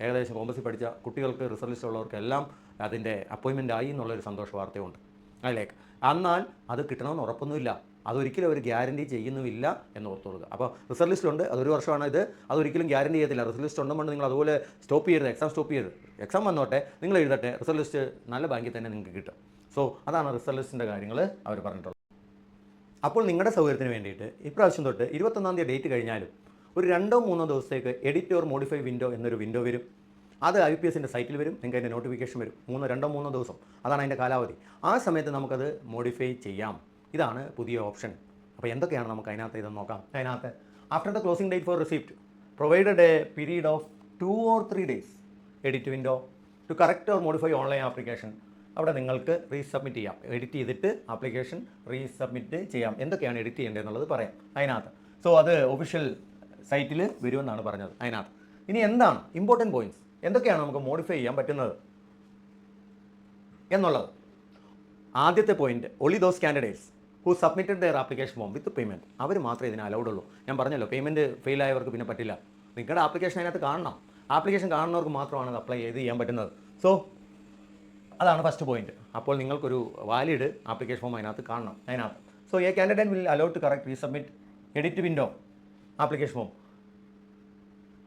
ഏകദേശം കോമ്പസിൽ പഠിച്ച കുട്ടികൾക്ക് റിസർവ് ലിസ്റ്റ് ഉള്ളവർക്കെല്ലാം അതിൻ്റെ അപ്പോയിൻമെൻ്റ് ആയി എന്നുള്ളൊരു സന്തോഷ വാർത്തയുണ്ട് അതിലേക്ക്. എന്നാൽ അത് കിട്ടണമെന്ന് ഉറപ്പൊന്നുമില്ല, അതൊരിക്കലും അവർ ഗ്യാരണ്ടി ചെയ്യുന്നുമില്ല എന്ന് ഓർത്തോളുക. അപ്പോൾ റിസർവ് ലിസ്റ്റിലുണ്ട്, അതൊരു വർഷമാണ്. അതൊരിക്കലും ഗ്യാരണ്ടി ചെയ്യത്തില്ല. റിസർവ് ലിസ്റ്റ് ഉണ്ടെന്നുണ്ട് നിങ്ങൾ അതുപോലെ സ്റ്റോപ്പ് ചെയ്യരുത്, എക്സാം സ്റ്റോപ്പ് ചെയ്യരുത്. എക്സാം വന്നോട്ടെ, നിങ്ങൾ എഴുതട്ടെ, റിസർവ് ലിസ്റ്റ് നല്ല ബാങ്കിൽ തന്നെ നിങ്ങൾക്ക് കിട്ടും. സോ അതാണ് റിസർവ് ലിസ്റ്റിൻ്റെ കാര്യങ്ങൾ അവർ പറഞ്ഞിട്ടുള്ളത്. അപ്പോൾ നിങ്ങളുടെ സൗകര്യത്തിന് വേണ്ടിയിട്ട് ഇപ്രാവശ്യം തൊട്ട് 21 ഡേറ്റ് കഴിഞ്ഞാലും ഒരു 2-3 ദിവസത്തേക്ക് എഡിറ്റ് ഓർ മോഡിഫൈ വിൻഡോ എന്നൊരു വിൻഡോ വരും. അത് IPSൻ്റെ സൈറ്റിൽ വരും, നിങ്ങൾക്ക് അതിൻ്റെ നോട്ടിഫിക്കേഷൻ വരും. 2-3 ദിവസം, അതാണ് അതിൻ്റെ കാലാവധി. ആ സമയത്ത് നമുക്കത് മോഡിഫൈ ചെയ്യാം. ഇതാണ് പുതിയ ഓപ്ഷൻ. അപ്പോൾ എന്തൊക്കെയാണ് നമുക്ക് അതിനകത്ത് ഇതെന്ന് നോക്കാം. അതിനകത്ത് after the closing date for receipt provided a period of 2 or 3 days edit window to correct or modify online application. അവിടെ നിങ്ങൾക്ക് റീസബ്മിറ്റ് ചെയ്യാം. എഡിറ്റ് ചെയ്തിട്ട് ആപ്ലിക്കേഷൻ റീസബ്മിറ്റ് ചെയ്യാം. എന്തൊക്കെയാണ് എഡിറ്റ് ചെയ്യേണ്ടത് എന്നുള്ളത് പറയാം അതിനകത്ത്. സോ അത് ഒഫീഷ്യൽ സൈറ്റിൽ വരുമെന്നാണ് പറഞ്ഞത് അതിനകത്ത്. ഇനി എന്താണ് ഇമ്പോർട്ടൻറ്റ് പോയിൻറ്റ്സ്, എന്തൊക്കെയാണ് നമുക്ക് മോഡിഫൈ ചെയ്യാൻ പറ്റുന്നത് എന്നുള്ളത്. ആദ്യത്തെ point, only those candidates who submitted their application form with payment, അവർ മാത്രമേ ഇതിന് അലൗഡ് ഉള്ളൂ. ഞാൻ പറഞ്ഞല്ലോ, പേയ്മെൻറ്റ് ഫെയിൽ ആയവർക്ക് പിന്നെ പറ്റില്ല. നിങ്ങളുടെ ആപ്ലിക്കേഷൻ അതിനകത്ത് കാണണം. ആപ്ലിക്കേഷൻ കാണുന്നവർക്ക് മാത്രമാണ് അത് അപ്ലൈ ചെയ്യാൻ പറ്റുന്നത്. സോ അതാണ് ഫസ്റ്റ് പോയിന്റ്. അപ്പോൾ നിങ്ങൾക്കൊരു വാലിഡ് ആപ്ലിക്കേഷൻ ഫോം അതിനകത്ത് കാണണം അതിനകത്ത്. So a candidate will allow to correct resubmit edit window application form.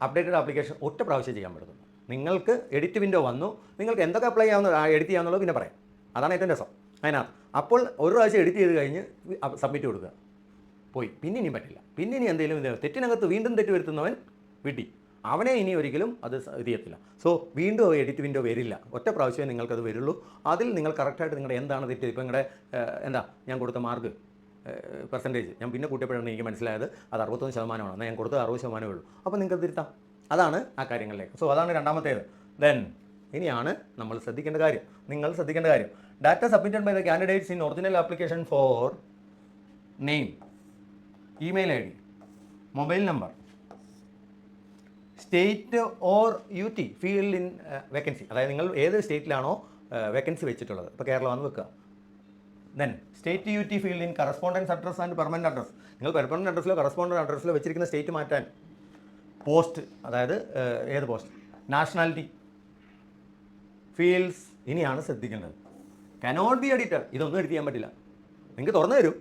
Updated application ഒറ്റ പ്രാവശ്യം ചെയ്യാൻ പറ്റുന്നു. നിങ്ങൾക്ക് എഡിറ്റ് വിൻഡോ വന്നു, നിങ്ങൾക്ക് എന്തൊക്കെ അപ്ലൈ ചെയ്യാവുന്ന എഡിറ്റ് ചെയ്യാമെന്നുള്ളത് പിന്നെ പറയാം. അതാണ് ഏറ്റവും രസം അതിനകത്ത്. അപ്പോൾ ഒരു പ്രാവശ്യം എഡിറ്റ് ചെയ്ത് കഴിഞ്ഞ് സബ്മിറ്റ് കൊടുക്കുക, പോയി. പിന്നെ ഇനിയും പറ്റില്ല. പിന്നെ ഇനി എന്തെങ്കിലും തെറ്റിനകത്ത് വീണ്ടും തെറ്റ് വരുത്തുന്നവൻ വിട്ടി, അവനെ ഇനി ഒരിക്കലും അത് ഇത് ചെയ്യത്തില്ല. സോ വീണ്ടും എഡിറ്റ് വിൻഡോ വരില്ല, ഒറ്റ പ്രാവശ്യമേ നിങ്ങൾക്കത് വരുള്ളൂ. അതിൽ നിങ്ങൾ കറക്റ്റായിട്ട് നിങ്ങളുടെ എന്താണ് തെറ്റ്, ഇപ്പോൾ നിങ്ങളുടെ ഞാൻ കൊടുത്ത മാർക്ക് പെർസെൻറ്റേജ് ഞാൻ പിന്നെ കൂട്ടിയപ്പോഴാണ് എനിക്ക് മനസ്സിലായത് അത് 61%. എന്നാൽ ഞാൻ കൊടുത്തത് 60% ഉള്ളൂ. അപ്പോൾ നിങ്ങൾക്ക് തിരുത്താം. അതാണ് ആ കാര്യങ്ങളിലേക്ക്. സോ അതാണ് രണ്ടാമത്തേത്. ദെൻ ഇനിയാണ് നമ്മൾ ശ്രദ്ധിക്കേണ്ട കാര്യം, നിങ്ങൾ ശ്രദ്ധിക്കേണ്ട കാര്യം. Data submitted by the candidates in original application for name, email ID, mobile number, state or UT field in vacancy. അതായത് നിങ്ങൾ ഏത് സ്റ്റേറ്റിലാണോ വേക്കൻസി വെച്ചിട്ടുള്ളത്, ഇപ്പോൾ കേരളമാണെന്ന് വെക്കുക. Then state UT field in correspondence address and permanent address. നിങ്ങൾ permanent അഡ്രസ്സിലോ കറസ്പോണ്ടൻറ്റ് അഡ്രസ്സിലോ വെച്ചിരിക്കുന്ന സ്റ്റേറ്റ് മാറ്റാൻ. പോസ്റ്റ്, അതായത് ഏത് പോസ്റ്റ്, നാഷണാലിറ്റി, ഫീൽഡ്സ്. ഇനിയാണ് ശ്രദ്ധിക്കേണ്ടത്, കനോട്ട് ബി എഡിറ്റഡ്. ഇതൊന്നും എഡിറ്റ് ചെയ്യാൻ പറ്റില്ല. നിങ്ങൾക്ക് തുറന്നു തരും,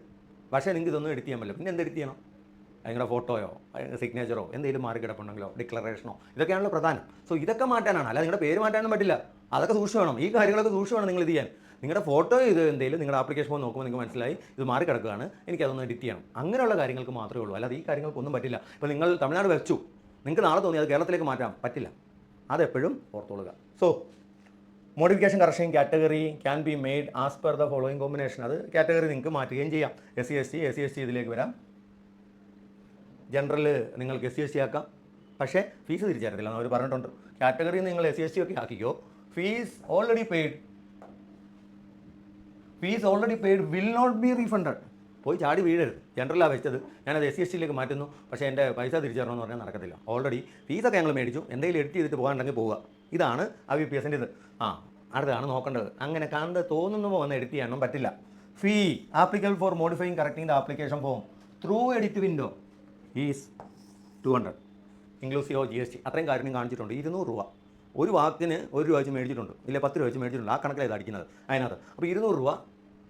പക്ഷേ നിങ്ങൾക്ക് ഇതൊന്നും എഡിറ്റ് ചെയ്യാൻ പറ്റില്ല. പിന്നെ എന്ത് എഡിറ്റ് ചെയ്യണം? നിങ്ങളുടെ ഫോട്ടോയോ സിഗ്നേച്ചറോ എന്തെങ്കിലും മാറി കിടപ്പുണ്ടെങ്കിലോ ഡിക്ലറേഷനോ, ഇതൊക്കെയാണല്ലോ പ്രധാനം. സോ ഇതൊക്കെ മാറ്റാനാണ്, അല്ല നിങ്ങളുടെ പേര് മാറ്റാനൊന്നും പറ്റില്ല. അതൊക്കെ സൂക്ഷിച്ച് വേണം, ഈ കാര്യങ്ങളൊക്കെ സൂക്ഷിച്ച് വേണം നിങ്ങൾ ഇത് ചെയ്യാൻ. നിങ്ങളുടെ ഫോട്ടോ ഇത് എന്തെങ്കിലും നിങ്ങളുടെ ആപ്ലിക്കേഷൻ ഫോം നോക്കുമ്പോൾ നിങ്ങൾക്ക് മനസ്സിലായി ഇത് മാറി കിടക്കുകയാണ്, എനിക്കതൊന്ന് എഡിറ്റ് ചെയ്യണം, അങ്ങനെയുള്ള കാര്യങ്ങൾക്ക് മാത്രമേ ഉള്ളൂ. അല്ലാതെ ഈ കാര്യങ്ങൾക്കൊന്നും പറ്റില്ല. ഇപ്പോൾ നിങ്ങൾ തമിഴ്നാട് വെച്ചു, നിങ്ങൾക്ക് നാളെ തോന്നി അത് കേരളത്തിലേക്ക് മാറ്റാൻ പറ്റില്ല. അതെപ്പോഴും ഓർത്തോളുക. So modification correction category can be made as per the following combination. അത് കാറ്റഗറി നിങ്ങൾക്ക് മാറ്റുകയും ചെയ്യാം. SC/ST ഇതിലേക്ക് വരാം. ജനറൽ നിങ്ങൾക്ക് SC/ST ആക്കാം, പക്ഷേ ഫീസ് തിരിച്ചറിയത്തില്ല എന്ന് അവർ പറഞ്ഞിട്ടുണ്ട്. കാറ്റഗറി നിങ്ങൾ SC/ST ഒക്കെ ആക്കിക്കോ. Fees already paid will not be refunded. പോയി ചാടി വീഴരുത്. ജനറലാണ് വെച്ചത്, ഞാനത് SC/STയിലേക്ക് മാറ്റുന്നു, പക്ഷേ എൻ്റെ പൈസ തിരിച്ചറിയണമെന്ന് പറഞ്ഞാൽ നടക്കത്തില്ല. ഓൾറെഡി ഫീസൊക്കെ ഞങ്ങൾ മേടിച്ചു, എന്തെങ്കിലും എഡിറ്റ് ചെയ്തിട്ട് പോകാനുണ്ടെങ്കിൽ പോവുക. ഇതാണ് IBPSൻ്റെ ഇത്. അടുത്താണ് നോക്കേണ്ടത്. അങ്ങനെ കണ്ട് തോന്നുമ്പോൾ വന്ന് എഡിറ്റ് ചെയ്യാനൊന്നും പറ്റില്ല. Fee applicable for modifying correcting the application form through edit window is 200 inclusive of GST. അത്രയും കാര്യം കാണിച്ചിട്ടുണ്ട്. 200 രൂപ ഒരു വാക്കിന് 1 രൂപ വെച്ച് മേടിച്ചിട്ടുണ്ട്, ഇല്ല 10 രൂപ വെച്ച് മേടിച്ചിട്ടുണ്ട്. ആ കണക്കിലാണ് ഇത് അടിക്കുന്നത് അതിനകത്ത്. അപ്പോൾ 200 രൂപ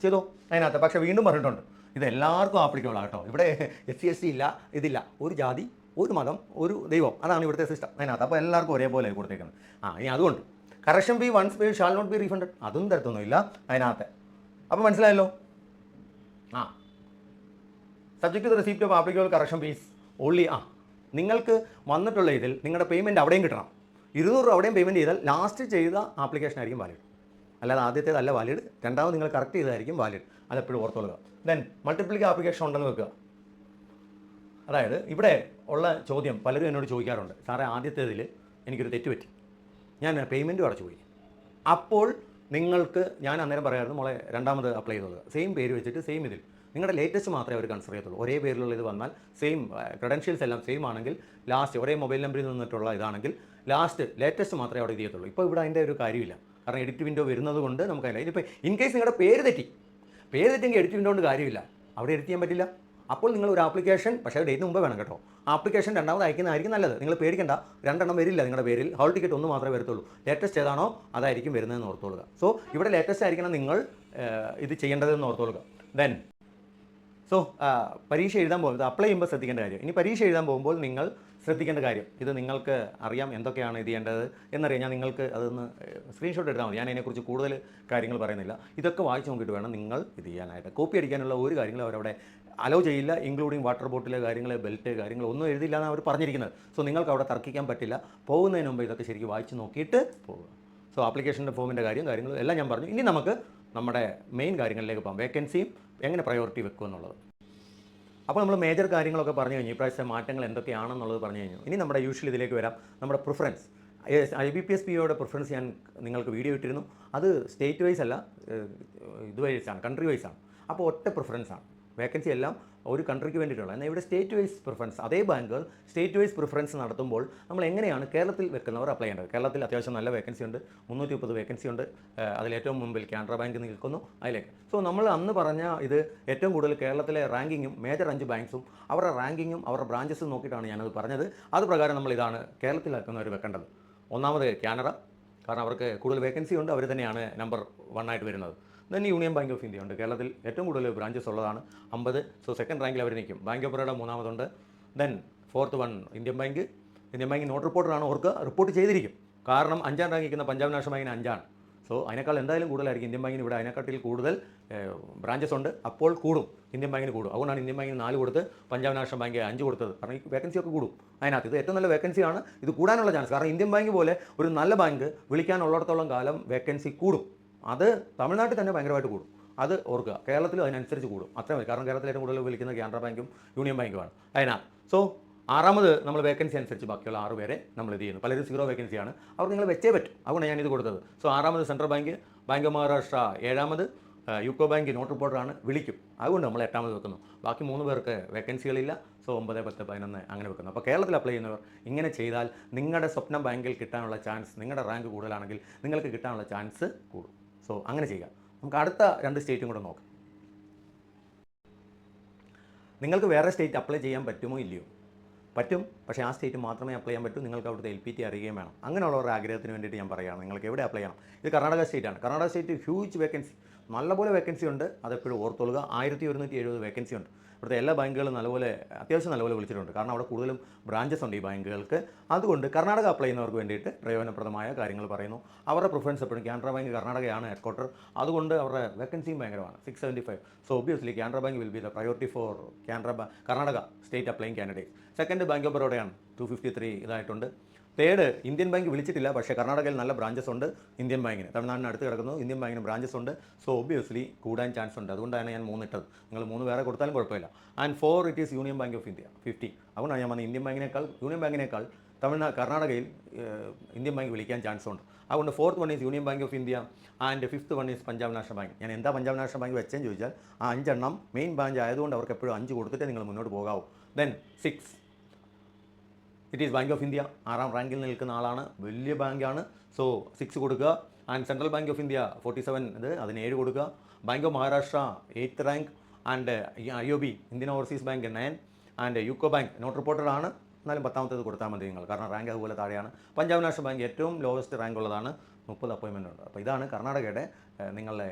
ചെയ്തോ അതിനകത്ത്. പക്ഷേ വീണ്ടും പറഞ്ഞിട്ടുണ്ട് ഇത് എല്ലാവർക്കും ആപ്ലിക്കബിൾ ആട്ടോ. ഇവിടെ SC/ST ഇല്ല, ഇതില്ല. ഒരു ജാതി, ഒരു മതം, ഒരു ദൈവം, അതാണ് ഇവിടുത്തെ സിസ്റ്റം അതിനകത്ത്. അപ്പോൾ എല്ലാവർക്കും ഒരേപോലെ കൊടുത്തേക്കുന്നത്. ഇനി അതുകൊണ്ട് correction fee once pay shall not be refunded, അതും തരത്തൊന്നുമില്ല അതിനകത്ത്. അപ്പോൾ മനസ്സിലായല്ലോ. Subject to receipt of applicable correction fees only. നിങ്ങൾക്ക് വന്നിട്ടുള്ള ഇതിൽ നിങ്ങളുടെ പേയ്മെൻറ്റ് അവിടെയും കിട്ടണം. 200 രൂപ അവിടെയും പേയ്മെൻറ്റ് ചെയ്താൽ ലാസ്റ്റ് ചെയ്ത ആപ്ലിക്കേഷൻ ആയിരിക്കും വാലിഡ്. അല്ലാതെ ആദ്യത്തേതല്ല വാലിഡ്, രണ്ടാമത് നിങ്ങൾ കറക്റ്റ് ചെയ്തതായിരിക്കും വാലിഡ്. അതെപ്പോഴും ഓർത്തോളുക. ദെൻ മൾട്ടിപ്ലിക്ക് ആപ്ലിക്കേഷൻ ഉണ്ടെന്ന് വെക്കുക. അതായത് ഇവിടെ ഉള്ള ചോദ്യം പലരും എന്നോട് ചോദിക്കാറുണ്ട്, സാറേ ആദ്യത്തേതിൽ എനിക്കൊരു തെറ്റ് പറ്റി, ഞാൻ പേയ്മെൻറ്റും അടച്ചു പോയി. അപ്പോൾ നിങ്ങൾക്ക് ഞാൻ അന്നേരം പറയാമായിരുന്നു, മോളെ രണ്ടാമത് അപ്ലൈ ചെയ്തോളുക, സെയിം പേര് വെച്ചിട്ട് സെയിം ഇതിൽ നിങ്ങളുടെ ലേറ്റസ്റ്റ് മാത്രമേ അവർ കൺസിഡർ ചെയ്യത്തുള്ളൂ. ഒരേ പേരിലുള്ള ഇത് വന്നാൽ സെയിം ക്രെഡൻഷ്യൽസ് എല്ലാം സെയിം ആണെങ്കിൽ ലാസ്റ്റ് ഒരേ മൊബൈൽ നമ്പറിൽ നിന്നിട്ടുള്ള ഇതാണെങ്കിൽ ലാസ്റ്റ് ലേറ്റസ്റ്റ് മാത്രമേ അവിടെ ഇത് ചെയ്യത്തുള്ളൂ. ഇപ്പോൾ ഇവിടെ അതിൻ്റെ ഒരു കാര്യമില്ല, കാരണം എഡിറ്റ് വിൻഡോ വരുന്നത് കൊണ്ട് നമുക്കതില്ല. ഇതിപ്പോൾ ഇൻ കേസ് നിങ്ങളുടെ പേര് തെറ്റിയെങ്കിൽ എഡിറ്റ് വിൻഡോ കൊണ്ട് കാര്യമില്ല, അവിടെ എഡിറ്റ് ചെയ്യാൻ പറ്റില്ല. അപ്പോൾ നിങ്ങൾ ഒരു ആപ്ലിക്കേഷൻ, പക്ഷേ ഡേറ്റിന് മുമ്പ് വേണം കേട്ടോ, ആപ്ലിക്കേഷൻ രണ്ടാമത് അയക്കുന്നതായിരിക്കും നല്ലത്. നിങ്ങൾ പേടിക്കേണ്ട, 2 എണ്ണം വരില്ല നിങ്ങളുടെ പേരിൽ, ഹോൾ ടിക്കറ്റ് ഒന്ന് മാത്രമേ വരത്തുള്ളൂ. ലേറ്റസ്റ്റ് ഏതാണോ അതായിരിക്കും വരുന്നതെന്ന് ഓർത്തോളുക. സോ ഇവിടെ ലേറ്റസ്റ്റ് ആയിരിക്കണം നിങ്ങൾ ഇത് ചെയ്യേണ്ടതെന്ന് ഓർത്തോളുക. ദെൻ പരീക്ഷ എഴുതാൻ പോകുമ്പോൾ അപ്ലൈ ചെയ്യുമ്പോൾ ശ്രദ്ധിക്കേണ്ട കാര്യം, ഇനി പരീക്ഷ എഴുതാൻ പോകുമ്പോൾ നിങ്ങൾ ശ്രദ്ധിക്കേണ്ട കാര്യം, ഇത് നിങ്ങൾക്ക് അറിയാം എന്തൊക്കെയാണ് ഇത് ചെയ്യേണ്ടത് എന്നറിയാം. ഞാൻ നിങ്ങൾക്ക് അതൊന്ന് സ്ക്രീൻഷോട്ട് എടുത്താൽ മതി, ഞാൻ അതിനെക്കുറിച്ച് കൂടുതൽ കാര്യങ്ങൾ പറയുന്നില്ല. ഇതൊക്കെ വായിച്ച് നോക്കിയിട്ട് വേണം നിങ്ങൾ ഇത് ചെയ്യാനായിട്ട്. കോപ്പി അടിക്കാനുള്ള ഒരു കാര്യങ്ങളും അവരവിടെ അലോ ചെയ്യില്ല, ഇൻക്ലൂഡിങ് വാട്ടർ ബോട്ടിലെ കാര്യങ്ങൾ, ബെൽറ്റ് കാര്യങ്ങൾ ഒന്നും എഴുതില്ല എന്നാണ് അവർ പറഞ്ഞിരിക്കുന്നത്. സോ നിങ്ങൾക്ക് അവിടെ തർക്കിക്കാൻ പറ്റില്ല. പോകുന്നതിന് മുമ്പ് ഇതൊക്കെ ശരിക്കും വായിച്ച് നോക്കിയിട്ട് പോകുക. സോ ആപ്ലിക്കേഷൻ്റെ ഫോമിൻ്റെ കാര്യങ്ങളും എല്ലാം ഞാൻ പറഞ്ഞു. ഇനി നമുക്ക് നമ്മുടെ മെയിൻ കാര്യങ്ങളിലേക്ക് പോകാം, വേക്കൻസിയും എങ്ങനെ പ്രയോറിറ്റി വെക്കുക എന്നുള്ളത്. അപ്പോൾ നമ്മൾ മേജർ കാര്യങ്ങളൊക്കെ പറഞ്ഞു കഴിഞ്ഞു, ഇപ്രാവശ്യത്തെ മാറ്റങ്ങൾ എന്തൊക്കെയാണെന്നുള്ളത് പറഞ്ഞു കഴിഞ്ഞു. ഇനി നമ്മുടെ യൂഷ്വൽ ഇതിലേക്ക് വരാം. നമ്മുടെ പ്രിഫറൻസ്, IBPS POയുടെ പ്രിഫറൻസ് ഞാൻ നിങ്ങൾക്ക് വീഡിയോ ഇട്ടിരുന്നു. അത് സ്റ്റേറ്റ് വൈസ് അല്ല, ഇത് വൈസാണ്, കൺട്രി വൈസാണ്. അപ്പോൾ ഒറ്റ പ്രിഫറൻസാണ്. വേക്കൻസി എല്ലാം ഒരു കൺട്രിക്ക് വേണ്ടിയിട്ടുള്ള. എന്നാൽ ഇവിടെ സ്റ്റേറ്റ് വൈസ് പ്രിഫറൻസ്, അതേ ബാങ്കുകൾ സ്റ്റേറ്റ് വൈസ് പ്രിഫറൻസ് നടത്തുമ്പോൾ നമ്മൾ എങ്ങനെയാണ് കേരളത്തിൽ വെക്കുന്നവർ അപ്ലൈ ചെയ്യേണ്ടത്. കേരളത്തിൽ അത്യാവശ്യം നല്ല വേക്കൻസി ഉണ്ട്, 330 വേക്കൻസി ഉണ്ട്. അതിലേറ്റവും മുമ്പിൽ കാനറ ബാങ്ക് നിൽക്കുന്നു അതിലേക്ക്. സോ നമ്മൾ അന്ന് പറഞ്ഞ ഇത് ഏറ്റവും കൂടുതൽ കേരളത്തിലെ റാങ്കിങ്ങും മേജർ 5 ബാങ്ക്സും അവരുടെ റാങ്കിങ്ങും അവരുടെ ബ്രാഞ്ചസും നോക്കിയിട്ടാണ് ഞാനത് പറഞ്ഞത്. അത് പ്രകാരം നമ്മൾ ഇതാണ് കേരളത്തിലാക്കുന്നവർ വെക്കേണ്ടത്. ഒന്നാമത് കാനറ, കാരണം അവർക്ക് കൂടുതൽ വേക്കൻസി ഉണ്ട്, അവർ തന്നെയാണ് നമ്പർ 1 ആയിട്ട് വരുന്നത്. Then union bank of India ഉണ്ട്, കേരളത്തിൽ ഏറ്റവും കൂടുതൽ ബ്രാഞ്ചസ് ഉള്ളതാണ്, 50. സോ സെക്കൻഡ് റാങ്കിൽ അവർ നിൽക്കും. ബാങ്ക് ഓഫ് ബറോഡ മൂന്നാമതുണ്ട്. Then fourth one Indian bank not റിപ്പോർട്ടറാണ്, ഓർക്ക് റിപ്പോർട്ട് ചെയ്തിരിക്കും. കാരണം 5ാം റാങ്ക് നിൽക്കുന്ന പഞ്ചാബ് നാഷണൽ ബാങ്കിന് 5ആണ്. സോ അതിനേക്കാൾ എന്തായാലും കൂടുതലായിരിക്കും ഇന്ത്യൻ ബാങ്കിന്. ഇവിടെ അതിനെക്കാട്ടിൽ കൂടുതൽ ബ്രാഞ്ചസ് ഉണ്ട്, അപ്പോൾ കൂടും, ഇന്ത്യൻ ബാങ്കിന് കൂടും. അതുകൊണ്ടാണ് ഇന്ത്യൻ ബാങ്കിന് 4 കൊടുത്ത് പഞ്ചാബ് നാഷണൽ ബാങ്ക് 5 കൊടുത്തത്. കാരണം ഈ വേക്കൻസി ഒക്കെ കൂടും അതിനകത്ത്. ഇത് ഏറ്റവും നല്ല വേക്കൻസിയാണ്, ഇത് കൂടാനുള്ള ചാൻസ്. കാരണം ഇന്ത്യൻ ബാങ്ക് പോലെ ഒരു നല്ല ബാങ്ക് വിളിക്കാനുള്ളിടത്തോളം കാലം വേക്കൻസി കൂടും. അത് തമിഴ്നാട്ടിൽ തന്നെ ഭയങ്കരമായിട്ട് കൂടും, അത് ഓർക്കുക. കേരളത്തിലും അതിനനുസരിച്ച് കൂടും, അത്രയും മതി. കാരണം കേരളത്തിൽ ഏറ്റവും കൂടുതൽ വിളിക്കുന്നത് കാനറ ബാങ്കും യൂണിയൻ ബാങ്കുമാണ് അതിനകത്ത്. സോ 6ാമത് നമ്മൾ വേക്കൻസി അനുസരിച്ച് ബാക്കിയുള്ള 6 പേരെ നമ്മൾ ഇത് ചെയ്യുന്നു. പലരും 0 വേക്കൻസിയാണ്, അവർക്ക് നിങ്ങൾ വെച്ചേ പറ്റും, അതുകൊണ്ടാണ് ഞാനിത് കൊടുത്തത്. സോ 6ാമത് central bank, bank of Maharashtra 7ാമത്, യൂക്കോ ബാങ്ക് നോട്ട് റിപ്പോർട്ടറാണ്, വിളിക്കും. അതുകൊണ്ട് നമ്മൾ 8ാമത് വെക്കുന്നു. ബാക്കി 3 പേർക്ക് വേക്കൻസികളില്ല. സോ 9, 10, 11 അങ്ങനെ വെക്കുന്നു. അപ്പോൾ കേരളത്തിൽ അപ്ലൈ ചെയ്യുന്നവർ ഇങ്ങനെ ചെയ്താൽ നിങ്ങളുടെ സ്വപ്നം ബാങ്കിൽ കിട്ടാനുള്ള ചാൻസ്, നിങ്ങളുടെ റാങ്ക് കൂടുതലാണെങ്കിൽ നിങ്ങൾക്ക് കിട്ടാനുള്ള ചാൻസ് കൂടും. സോ അങ്ങനെ ചെയ്യുക. നമുക്ക് അടുത്ത 2 സ്റ്റേറ്റും കൂടെ നോക്കാം. നിങ്ങൾക്ക് വേറെ സ്റ്റേറ്റ് അപ്ലൈ ചെയ്യാൻ പറ്റുമോ ഇല്ലയോ? പറ്റും, പക്ഷേ ആ സ്റ്റേറ്റ് മാത്രമേ അപ്ലൈ ചെയ്യാൻ പറ്റൂ. നിങ്ങൾക്ക് അവിടുത്തെ LPT അറിയുകയും വേണം. അങ്ങനെയുള്ളവരുടെ ആഗ്രഹത്തിന് വേണ്ടിയിട്ട് ഞാൻ പറയുകയാണ്, നിങ്ങൾക്ക് എവിടെ അപ്ലൈ ചെയ്യണം. ഇത് കർണാടക സ്റ്റേറ്റാണ്. കർണാടക സ്റ്റേറ്റ് ഹ്യൂജ് വേക്കൻസി, നല്ലപോലെ വേക്കൻസി ഉണ്ട്. അതെപ്പോഴും ഓർത്തോളുക. 1170 വേക്കൻസി ഉണ്ട്. ഇവിടുത്തെ എല്ലാ ബാങ്കുകളും അത്യാവശ്യം നല്ലപോലെ വിളിച്ചിട്ടുണ്ട്. കാരണം അവിടെ കൂടുതലും ബ്രാഞ്ചസ് ഉണ്ട് ഈ ബാങ്കുകൾക്ക്. അതുകൊണ്ട് കർണാടക അപ്ലൈ ചെയ്യുന്നവർക്ക് വേണ്ടിയിട്ട് പ്രയോജനപ്രദമായ കാര്യങ്ങൾ പറയുന്നു. അവരുടെ പ്രിഫറൻസ് എപ്പോഴും കാനറ ബാങ്ക്, കർണാടകയാണ് ഹെഡ് ക്വാർട്ടർ. അതുകൊണ്ട് അവരുടെ വേക്കൻസിയും ഭയങ്കരമാണ്, 675. So obviously Canara bank will be the priority for Karnataka state applying candidate. Second bank of ബറോഡയാണ്, 253 ഇതായിട്ടുണ്ട്. തേർഡ് ഇന്ത്യൻ ബാങ്ക് വിളിച്ചിട്ടില്ല, പക്ഷേ കർണാടകയിൽ നല്ല ബ്രാഞ്ചസ് ഉണ്ട് ഇന്ത്യൻ ബാങ്കിന്. തമിഴ്നാടിന് അടുത്ത് കിടക്കുന്നു, ഇന്ത്യൻ ബാങ്കിന് ബ്രാഞ്ചസ് ഉണ്ട്. സോ ഒബ്വിയസ്ലി കൂടാൻ ചാൻസ് ഉണ്ട്. അതുകൊണ്ടാണ് ഞാൻ 3 ഇട്ടത്. നിങ്ങൾ 3 വേറെ കൊടുത്താലും കുഴപ്പമില്ല. And 4 it is union bank of India 50. അതുകൊണ്ടാണ് ഞാൻ ഇന്ത്യൻ ബാങ്കിനേക്കാൾ യൂണിയൻ ബാങ്കിനേക്കാൾ കർണാടകയിൽ ഇന്ത്യൻ ബാങ്ക് വിളിക്കാൻ ചാൻസ് ഉണ്ട്. അതുകൊണ്ട് 4th one is union bank of India and 5th one is Punjab national bank. ഞാൻ എന്താ പഞ്ചാബ് നാഷണൽ ബാങ്ക് വെച്ചെന്ന് ചോദിച്ചാൽ ആ 5 എണ്ണം മെയിൻ ബ്രാഞ്ച് ആയതുകൊണ്ട് അവർക്ക് എപ്പോഴും 5 കൊടുത്തിട്ടേ നിങ്ങൾ മുന്നോട്ട് പോകാവൂ. Then 6 it is bank of India, 6ാം റാങ്കിൽ നിൽക്കുന്ന ആളാണ്, വലിയ ബാങ്കാണ്. സോ 6 കൊടുക്കുക. And central bank of India 47 അതിന് 7 കൊടുക്കുക. Bank of Maharashtra 8th rank and IOB Indian overseas bank 9 and UCO bank not reported ആണ്, എന്നാലും 10ാമത്തേത് കൊടുത്താൽ മതി നിങ്ങൾ, കാരണം റാങ്ക് അതുപോലെ താഴെയാണ്. പഞ്ചാബ് നാഷണൽ ബാങ്ക് ഏറ്റവും ലോവസ്റ്റ് റാങ്ക് ഉള്ളതാണ്, 30 അപ്പോയിൻമെൻ്റ് ഉണ്ട്. അപ്പോൾ ഇതാണ് കർണാടകയുടെ നിങ്ങളുടെ.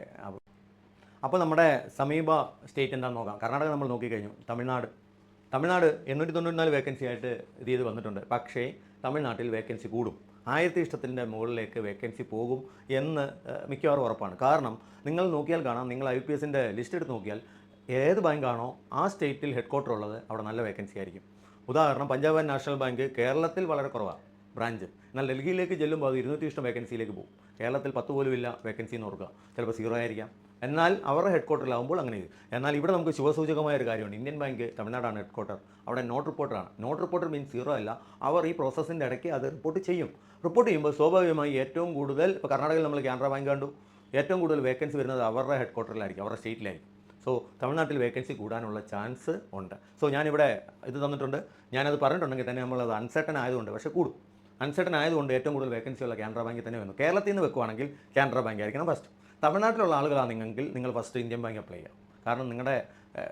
അപ്പോൾ നമ്മുടെ സമീപ സ്റ്റേറ്റ് എന്താണെന്ന് നോക്കാം. കർണാടക നമ്മൾ നോക്കിക്കഴിഞ്ഞു. തമിഴ്നാട് 894 വേക്കൻസി ആയിട്ട് ഇത് ചെയ്ത് വന്നിട്ടുണ്ട്. പക്ഷേ തമിഴ്നാട്ടിൽ വേക്കൻസി കൂടും. 1000 ഇഷ്ടത്തിൻ്റെ മുകളിലേക്ക് വേക്കൻസി പോകും എന്ന് മിക്കവാറും ഉറപ്പാണ്. കാരണം നിങ്ങൾ നോക്കിയാൽ കാണാം, നിങ്ങൾ IPS ലിസ്റ്റ് എടുത്ത് നോക്കിയാൽ ഏത് ബാങ്കാണോ ആ സ്റ്റേറ്റിൽ ഹെഡ് ക്വാർട്ടർ ഉള്ളത് അവിടെ നല്ല വേക്കൻസി ആയിരിക്കും. ഉദാഹരണം പഞ്ചാബ് ആൻഡ് നാഷണൽ ബാങ്ക് കേരളത്തിൽ വളരെ കുറവാണ് ബ്രാഞ്ച്, എന്നാൽ ഡൽഹിയിലേക്ക് ചെല്ലുമ്പോൾ അത് 200 ഇഷ്ടം വേക്കൻസിയിലേക്ക് പോകും. കേരളത്തിൽ 10 പോലും ഇല്ല വേക്കൻസി എന്ന് ഓർക്കുക, ചിലപ്പോൾ 0 ആയിരിക്കാം. എന്നാൽ അവരുടെ ഹെഡ് ക്വാർട്ടറിലാവുമ്പോൾ അങ്ങനെ ചെയ്യും. എന്നാൽ ഇവിടെ നമുക്ക് ശുഭസൂചകമായ ഒരു കാര്യമുണ്ട്. ഇന്ത്യൻ ബാങ്ക് തമിഴ്നാടാണ് ഹെഡ് ക്വാർട്ടർ, അവിടെ നോട്ട് റിപ്പോർട്ടറാണ്. നോട്ട് റിപ്പോർട്ടർ മീൻസ് 0 അല്ല, അവർ ഈ പ്രോസസ്സിൻ്റെ ഇടയ്ക്ക് അത് റിപ്പോർട്ട് ചെയ്യും. റിപ്പോർട്ട് ചെയ്യുമ്പോൾ സ്വാഭാവികമായി ഏറ്റവും കൂടുതൽ, ഇപ്പോൾ കർണാടകയിൽ നമ്മൾ കാനറ ബാങ്ക് കണ്ടു, ഏറ്റവും കൂടുതൽ വേക്കൻസി വരുന്നത് അവരുടെ ഹെഡ് ക്വാർട്ടറിലായിരിക്കും, അവരുടെ സ്റ്റേറ്റിലായിരിക്കും. സോ തമിഴ്നാട്ടിൽ വേക്കൻസി കൂടാനുള്ള ചാൻസ് ഉണ്ട്. സോ ഞാനിവിടെ ഇത് തന്നിട്ടുണ്ട്, ഞാനത് പറഞ്ഞിട്ടുണ്ടെങ്കിൽ തന്നെ നമ്മളത് അൺസർട്ടൻ ആയതുകൊണ്ട്, പക്ഷേ കൂടും. അൺസർട്ടൻ ആയതുകൊണ്ട് ഏറ്റവും കൂടുതൽ വേക്കൻസി ഉള്ള കാനറ ബാങ്കിൽ തന്നെ വന്നു. കേരളത്തിൽ നിന്ന് വെക്കുവാണെങ്കിൽ കാനറ ബാങ്ക് ആയിരിക്കണം ഫസ്റ്റ്. തമിഴ്നാട്ടിലുള്ള ആളുകളാണെങ്കിൽ നിങ്ങൾ ഫസ്റ്റ് ഇന്ത്യൻ ബാങ്ക് അപ്ലൈ ചെയ്യാം. കാരണം നിങ്ങളുടെ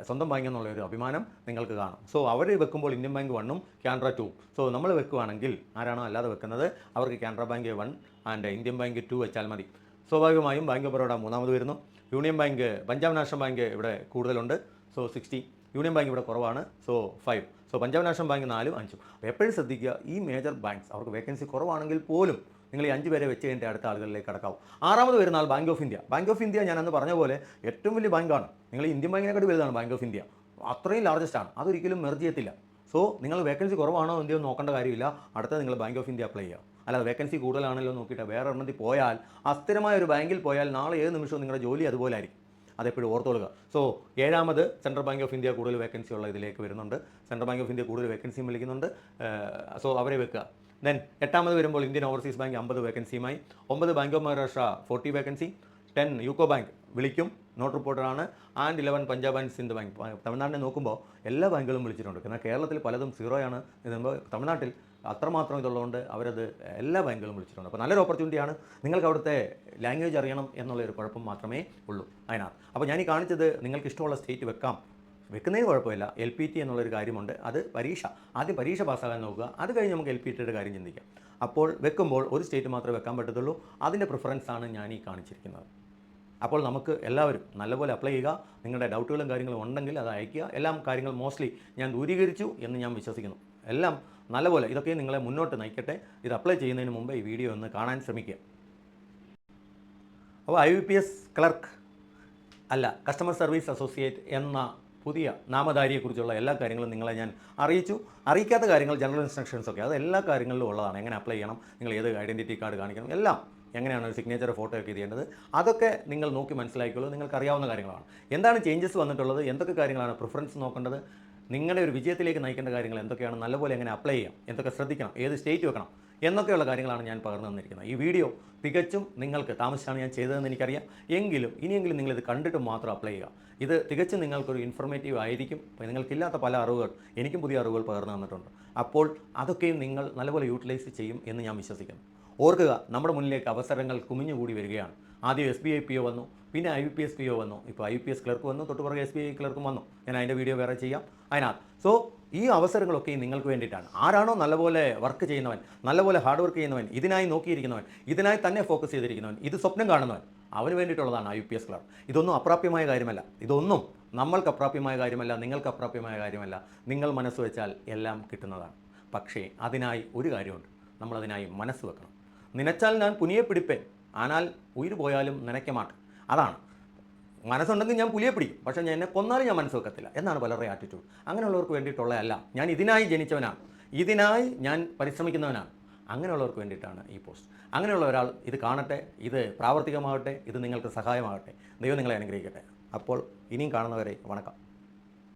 സ്വന്തം ബാങ്ക് എന്നുള്ളൊരു അഭിമാനം നിങ്ങൾക്ക് കാണും. സോ അവർ വെക്കുമ്പോൾ ഇന്ത്യൻ ബാങ്ക് 1ഉം കാനറ 2. സോ നമ്മൾ വെക്കുവാണെങ്കിൽ ആരാണോ അല്ലാതെ വെക്കുന്നത് അവർക്ക് Canara bank 1 and Indian bank 2 വെച്ചാൽ മതി. സ്വാഭാവികമായും ബാങ്ക് ഓഫ് ബറോഡ 3ാമത് വരുന്നു. Union bank, Punjab national bank ഇവിടെ കൂടുതലുണ്ട്, സോ 60. യൂണിയൻ ബാങ്ക് ഇവിടെ കുറവാണ്, so 5. So Punjab national bank 4ഉം 5ഉം. എപ്പോഴും ശ്രദ്ധിക്കുക, ഈ മേജർ ബാങ്ക്സ് അവർക്ക് വേക്കൻസി കുറവാണെങ്കിൽ പോലും നിങ്ങൾ ഈ 5 പേരെ വെച്ച് കഴിഞ്ഞിട്ട് അടുത്ത ആളുകളിലേക്ക് കടക്കാവും. 6ാമത് വരുന്ന ആൾ bank of India. Bank of India ഞാൻ അന്ന് പറഞ്ഞ പോലെ ഏറ്റവും വലിയ ബാങ്കാണ്. നിങ്ങൾ ഇന്ത്യൻ ബാങ്കിനെക്കാട്ടി വലുതാണ് ബാങ്ക് ഓഫ് ഇന്ത്യ, അത്രയും ലാർജസ്റ്റ് ആണ്. അതൊരിക്കലും മെർജ് ചെയ്യത്തില്ല. സോ നിങ്ങൾ വേക്കൻസി കുറവാണോ എന്തെയോ നോക്കേണ്ട കാര്യമില്ല, അടുത്ത നിങ്ങൾ ബാങ്ക് ഓഫ് ഇന്ത്യ അപ്ലൈ ചെയ്യുക. അല്ലാതെ വേക്കൻസി കൂടുതലാണല്ലോ നോക്കിയിട്ട് വേറെ എണ്ണത്തിൽ പോയാൽ, അസ്ഥിരമായ ഒരു ബാങ്കിൽ പോയാൽ നാളെ ഏത് നിമിഷവും നിങ്ങളുടെ ജോലി അതുപോലെ ആയിരിക്കും. അതെപ്പോഴും ഓർത്തോളുക. സോ 7ാമത് സെൻട്രൽ ബാങ്ക് ഓഫ് ഇന്ത്യ കൂടുതൽ വേക്കൻസി ഉള്ള ഇതിലേക്ക് വരുന്നുണ്ട്. സെൻട്രൽ ബാങ്ക് ഓഫ് ഇന്ത്യ കൂടുതൽ വേക്കൻസിയും വിളിക്കുന്നുണ്ട്, സോ അവരെ വെക്കുക. ദെൻ 8ാമത് വരുമ്പോൾ ഇന്ത്യൻ ഓവർസീസ് ബാങ്ക് 50 വേക്കൻസിയുമായി. 9 bank of Maharashtra 40 vacancy. 10 UCO bank വിളിക്കും, നോട്ട് റിപ്പോർട്ടറാണ്. And 11 Punjab and Sind bank. തമിഴ്നാടിനെ നോക്കുമ്പോൾ എല്ലാ ബാങ്കുകളും വിളിച്ചിട്ടുണ്ട്. എന്നാൽ കേരളത്തിൽ പലതും 0 ആണ്. ഇതുമ്പോൾ തമിഴ്നാട്ടിൽ അത്രമാത്രം ഇതുള്ളതുകൊണ്ട് അവരത് എല്ലാ ബാങ്കുകളും വിളിച്ചിട്ടുണ്ട്. അപ്പോൾ നല്ലൊരു ഓപ്പർച്യൂണിറ്റിയാണ്. നിങ്ങൾക്ക് അവിടുത്തെ ലാംഗ്വേജ് അറിയണം എന്നുള്ളൊരു കുഴപ്പം മാത്രമേ ഉള്ളൂ അതിനകത്ത്. അപ്പോൾ ഞാൻ ഈ കാണിച്ചത് നിങ്ങൾക്ക് ഇഷ്ടമുള്ള സ്റ്റേറ്റ് വെക്കാം, വെക്കുന്നതിന് കുഴപ്പമില്ല. LPT എന്നുള്ളൊരു കാര്യമുണ്ട്, അത് ആദ്യം പരീക്ഷ പാസ്സാകാൻ നോക്കുക, അത് കഴിഞ്ഞ് നമുക്ക് LPTയുടെ കാര്യം ചിന്തിക്കാം. അപ്പോൾ വെക്കുമ്പോൾ ഒരു സ്റ്റേറ്റ് മാത്രമേ വെക്കാൻ പറ്റത്തുള്ളൂ. അതിൻ്റെ പ്രിഫറൻസാണ് ഞാൻ ഈ കാണിച്ചിരിക്കുന്നത്. അപ്പോൾ നമുക്ക് എല്ലാവരും നല്ലപോലെ അപ്ലൈ ചെയ്യുക. നിങ്ങളുടെ ഡൗട്ടുകളും കാര്യങ്ങളും ഉണ്ടെങ്കിൽ അത് അയയ്ക്കുക. എല്ലാം കാര്യങ്ങൾ മോസ്റ്റ്ലി ഞാൻ ദൂരീകരിച്ചു എന്ന് ഞാൻ വിശ്വസിക്കുന്നു. എല്ലാം നല്ലപോലെ ഇതൊക്കെ നിങ്ങളെ മുന്നോട്ട് നയിക്കട്ടെ. ഇത് അപ്ലൈ ചെയ്യുന്നതിന് മുമ്പ് ഈ വീഡിയോ ഒന്ന് കാണാൻ ശ്രമിക്കുക. അപ്പോൾ IBPS ക്ലർക്ക് അല്ല, കസ്റ്റമർ സർവീസ് അസോസിയേറ്റ് എന്ന പുതിയ നാമധാരിയെക്കുറിച്ചുള്ള എല്ലാ കാര്യങ്ങളും നിങ്ങളെ ഞാൻ അറിയിച്ചു. അറിയിക്കാത്ത കാര്യങ്ങൾ, ജനറൽ ഇൻസ്ട്രക്ഷൻസ് ഒക്കെ, അത് എല്ലാ കാര്യങ്ങളിലും ഉള്ളതാണ്. എങ്ങനെ അപ്ലൈ ചെയ്യണം, നിങ്ങൾ ഏത് ഐഡൻറ്റിറ്റി കാർഡ് കാണിക്കണം, എല്ലാം എങ്ങനെയാണ് ഒരു സിഗ്നേച്ചർ ഫോട്ടോ ഒക്കെ ചെയ്യേണ്ടത്, അതൊക്കെ നിങ്ങൾ നോക്കി മനസ്സിലാക്കിയുള്ളൂ. നിങ്ങൾക്ക് അറിയാവുന്ന കാര്യങ്ങളാണ്. എന്താണ് ചേഞ്ചസ് വന്നിട്ടുള്ളത്, എന്തൊക്കെ കാര്യങ്ങളാണ് പ്രിഫറൻസ് നോക്കേണ്ടത്, നിങ്ങളുടെ ഒരു വിജയത്തിലേക്ക് നയിക്കേണ്ട കാര്യങ്ങൾ എന്തൊക്കെയാണ്, നല്ലപോലെ എങ്ങനെ അപ്ലൈ ചെയ്യാം, എന്തൊക്കെ ശ്രദ്ധിക്കണം, ഏത് സ്റ്റേറ്റ് വെക്കണം എന്നൊക്കെയുള്ള കാര്യങ്ങളാണ് ഞാൻ പകർന്നു തന്നിരിക്കുന്നത്. ഈ വീഡിയോ തികച്ചും നിങ്ങൾക്ക് താമസിച്ചാണ് ഞാൻ ചെയ്തതെന്ന് എനിക്കറിയാം. ഇനിയെങ്കിലും നിങ്ങളിത് കണ്ടിട്ട് മാത്രം അപ്ലൈ ചെയ്യുക. ഇത് തികച്ചും നിങ്ങൾക്കൊരു ഇൻഫർമേറ്റീവ് ആയിരിക്കും. നിങ്ങൾക്കില്ലാത്ത പല അറിവുകൾ എനിക്കും പുതിയ അറിവുകൾ പകർന്നു തന്നിട്ടുണ്ട്. അപ്പോൾ അതൊക്കെയും നിങ്ങൾ നല്ലപോലെ യൂട്ടിലൈസ് ചെയ്യും എന്ന് ഞാൻ വിശ്വസിക്കുന്നു. ഓർക്കുക, നമ്മുടെ മുന്നിലേക്ക് അവസരങ്ങൾ കുമിഞ്ഞുകൂടി വരികയാണ്. ആദ്യം SBI PO വന്നു, പിന്നെ IBPS PO വന്നു, ഇപ്പോൾ IBPS ക്ലർക്ക് വന്നു, തൊട്ടുപുറകെ SBI ക്ലർക്കും വന്നു. ഞാൻ അതിൻ്റെ വീഡിയോ വേറെ ചെയ്യാം അതിനകത്ത്. സോ ഈ അവസരങ്ങളൊക്കെ നിങ്ങൾക്ക് വേണ്ടിയിട്ടാണ്. ആരാണോ നല്ലപോലെ വർക്ക് ചെയ്യുന്നവൻ, നല്ലപോലെ ഹാർഡ് വർക്ക് ചെയ്യുന്നവൻ, ഇതിനായി നോക്കിയിരിക്കുന്നവൻ, ഇതിനായി തന്നെ ഫോക്കസ് ചെയ്തിരിക്കുന്നവൻ, ഇത് സ്വപ്നം കാണുന്നവൻ, അവന് വേണ്ടിയിട്ടുള്ളതാണ് IBPS ക്ലർക്ക്. ഇതൊന്നും അപ്രാപ്യമായ കാര്യമല്ല. ഇതൊന്നും നമ്മൾക്ക് അപ്രാപ്യമായ കാര്യമല്ല, നിങ്ങൾക്ക് അപ്രാപ്യമായ കാര്യമല്ല. നിങ്ങൾ മനസ്സ് വെച്ചാൽ എല്ലാം കിട്ടുന്നതാണ്. പക്ഷേ അതിനായി ഒരു കാര്യമുണ്ട്, നമ്മളതിനായി മനസ്സ് വെക്കണം. നനച്ചാൽ ഞാൻ പുനിയെ പിടിപ്പേൻ, ஆனால் ഉയിര് പോയാലും നനയ്ക്കമാട്ട്. അതാണ്. മനസ്സുണ്ടെങ്കിൽ ഞാൻ പുലിയെ പിടിക്കും, പക്ഷേ ഞാൻ എന്നെ കൊന്നാലും ഞാൻ മനസ്സ് വെക്കത്തില്ല എന്നാണ് പലരുടെ ആറ്റിറ്റ്യൂഡ്. അങ്ങനെയുള്ളവർക്ക് വേണ്ടിയിട്ടുള്ളതല്ല. ഞാൻ ഇതിനായി ജനിച്ചവനാണ്, ഇതിനായി ഞാൻ പരിശ്രമിക്കുന്നവനാണ്. അങ്ങനെയുള്ളവർക്ക് വേണ്ടിയിട്ടാണ് ഈ പോസ്റ്റ്. അങ്ങനെയുള്ള ഒരാൾ ഇത് കാണട്ടെ, ഇത് പ്രാവർത്തികമാകട്ടെ, ഇത് നിങ്ങൾക്ക് സഹായമാകട്ടെ. ദൈവം നിങ്ങളെ അനുഗ്രഹിക്കട്ടെ. അപ്പോൾ ഇനിയും കാണുന്നവരെ വണക്കം.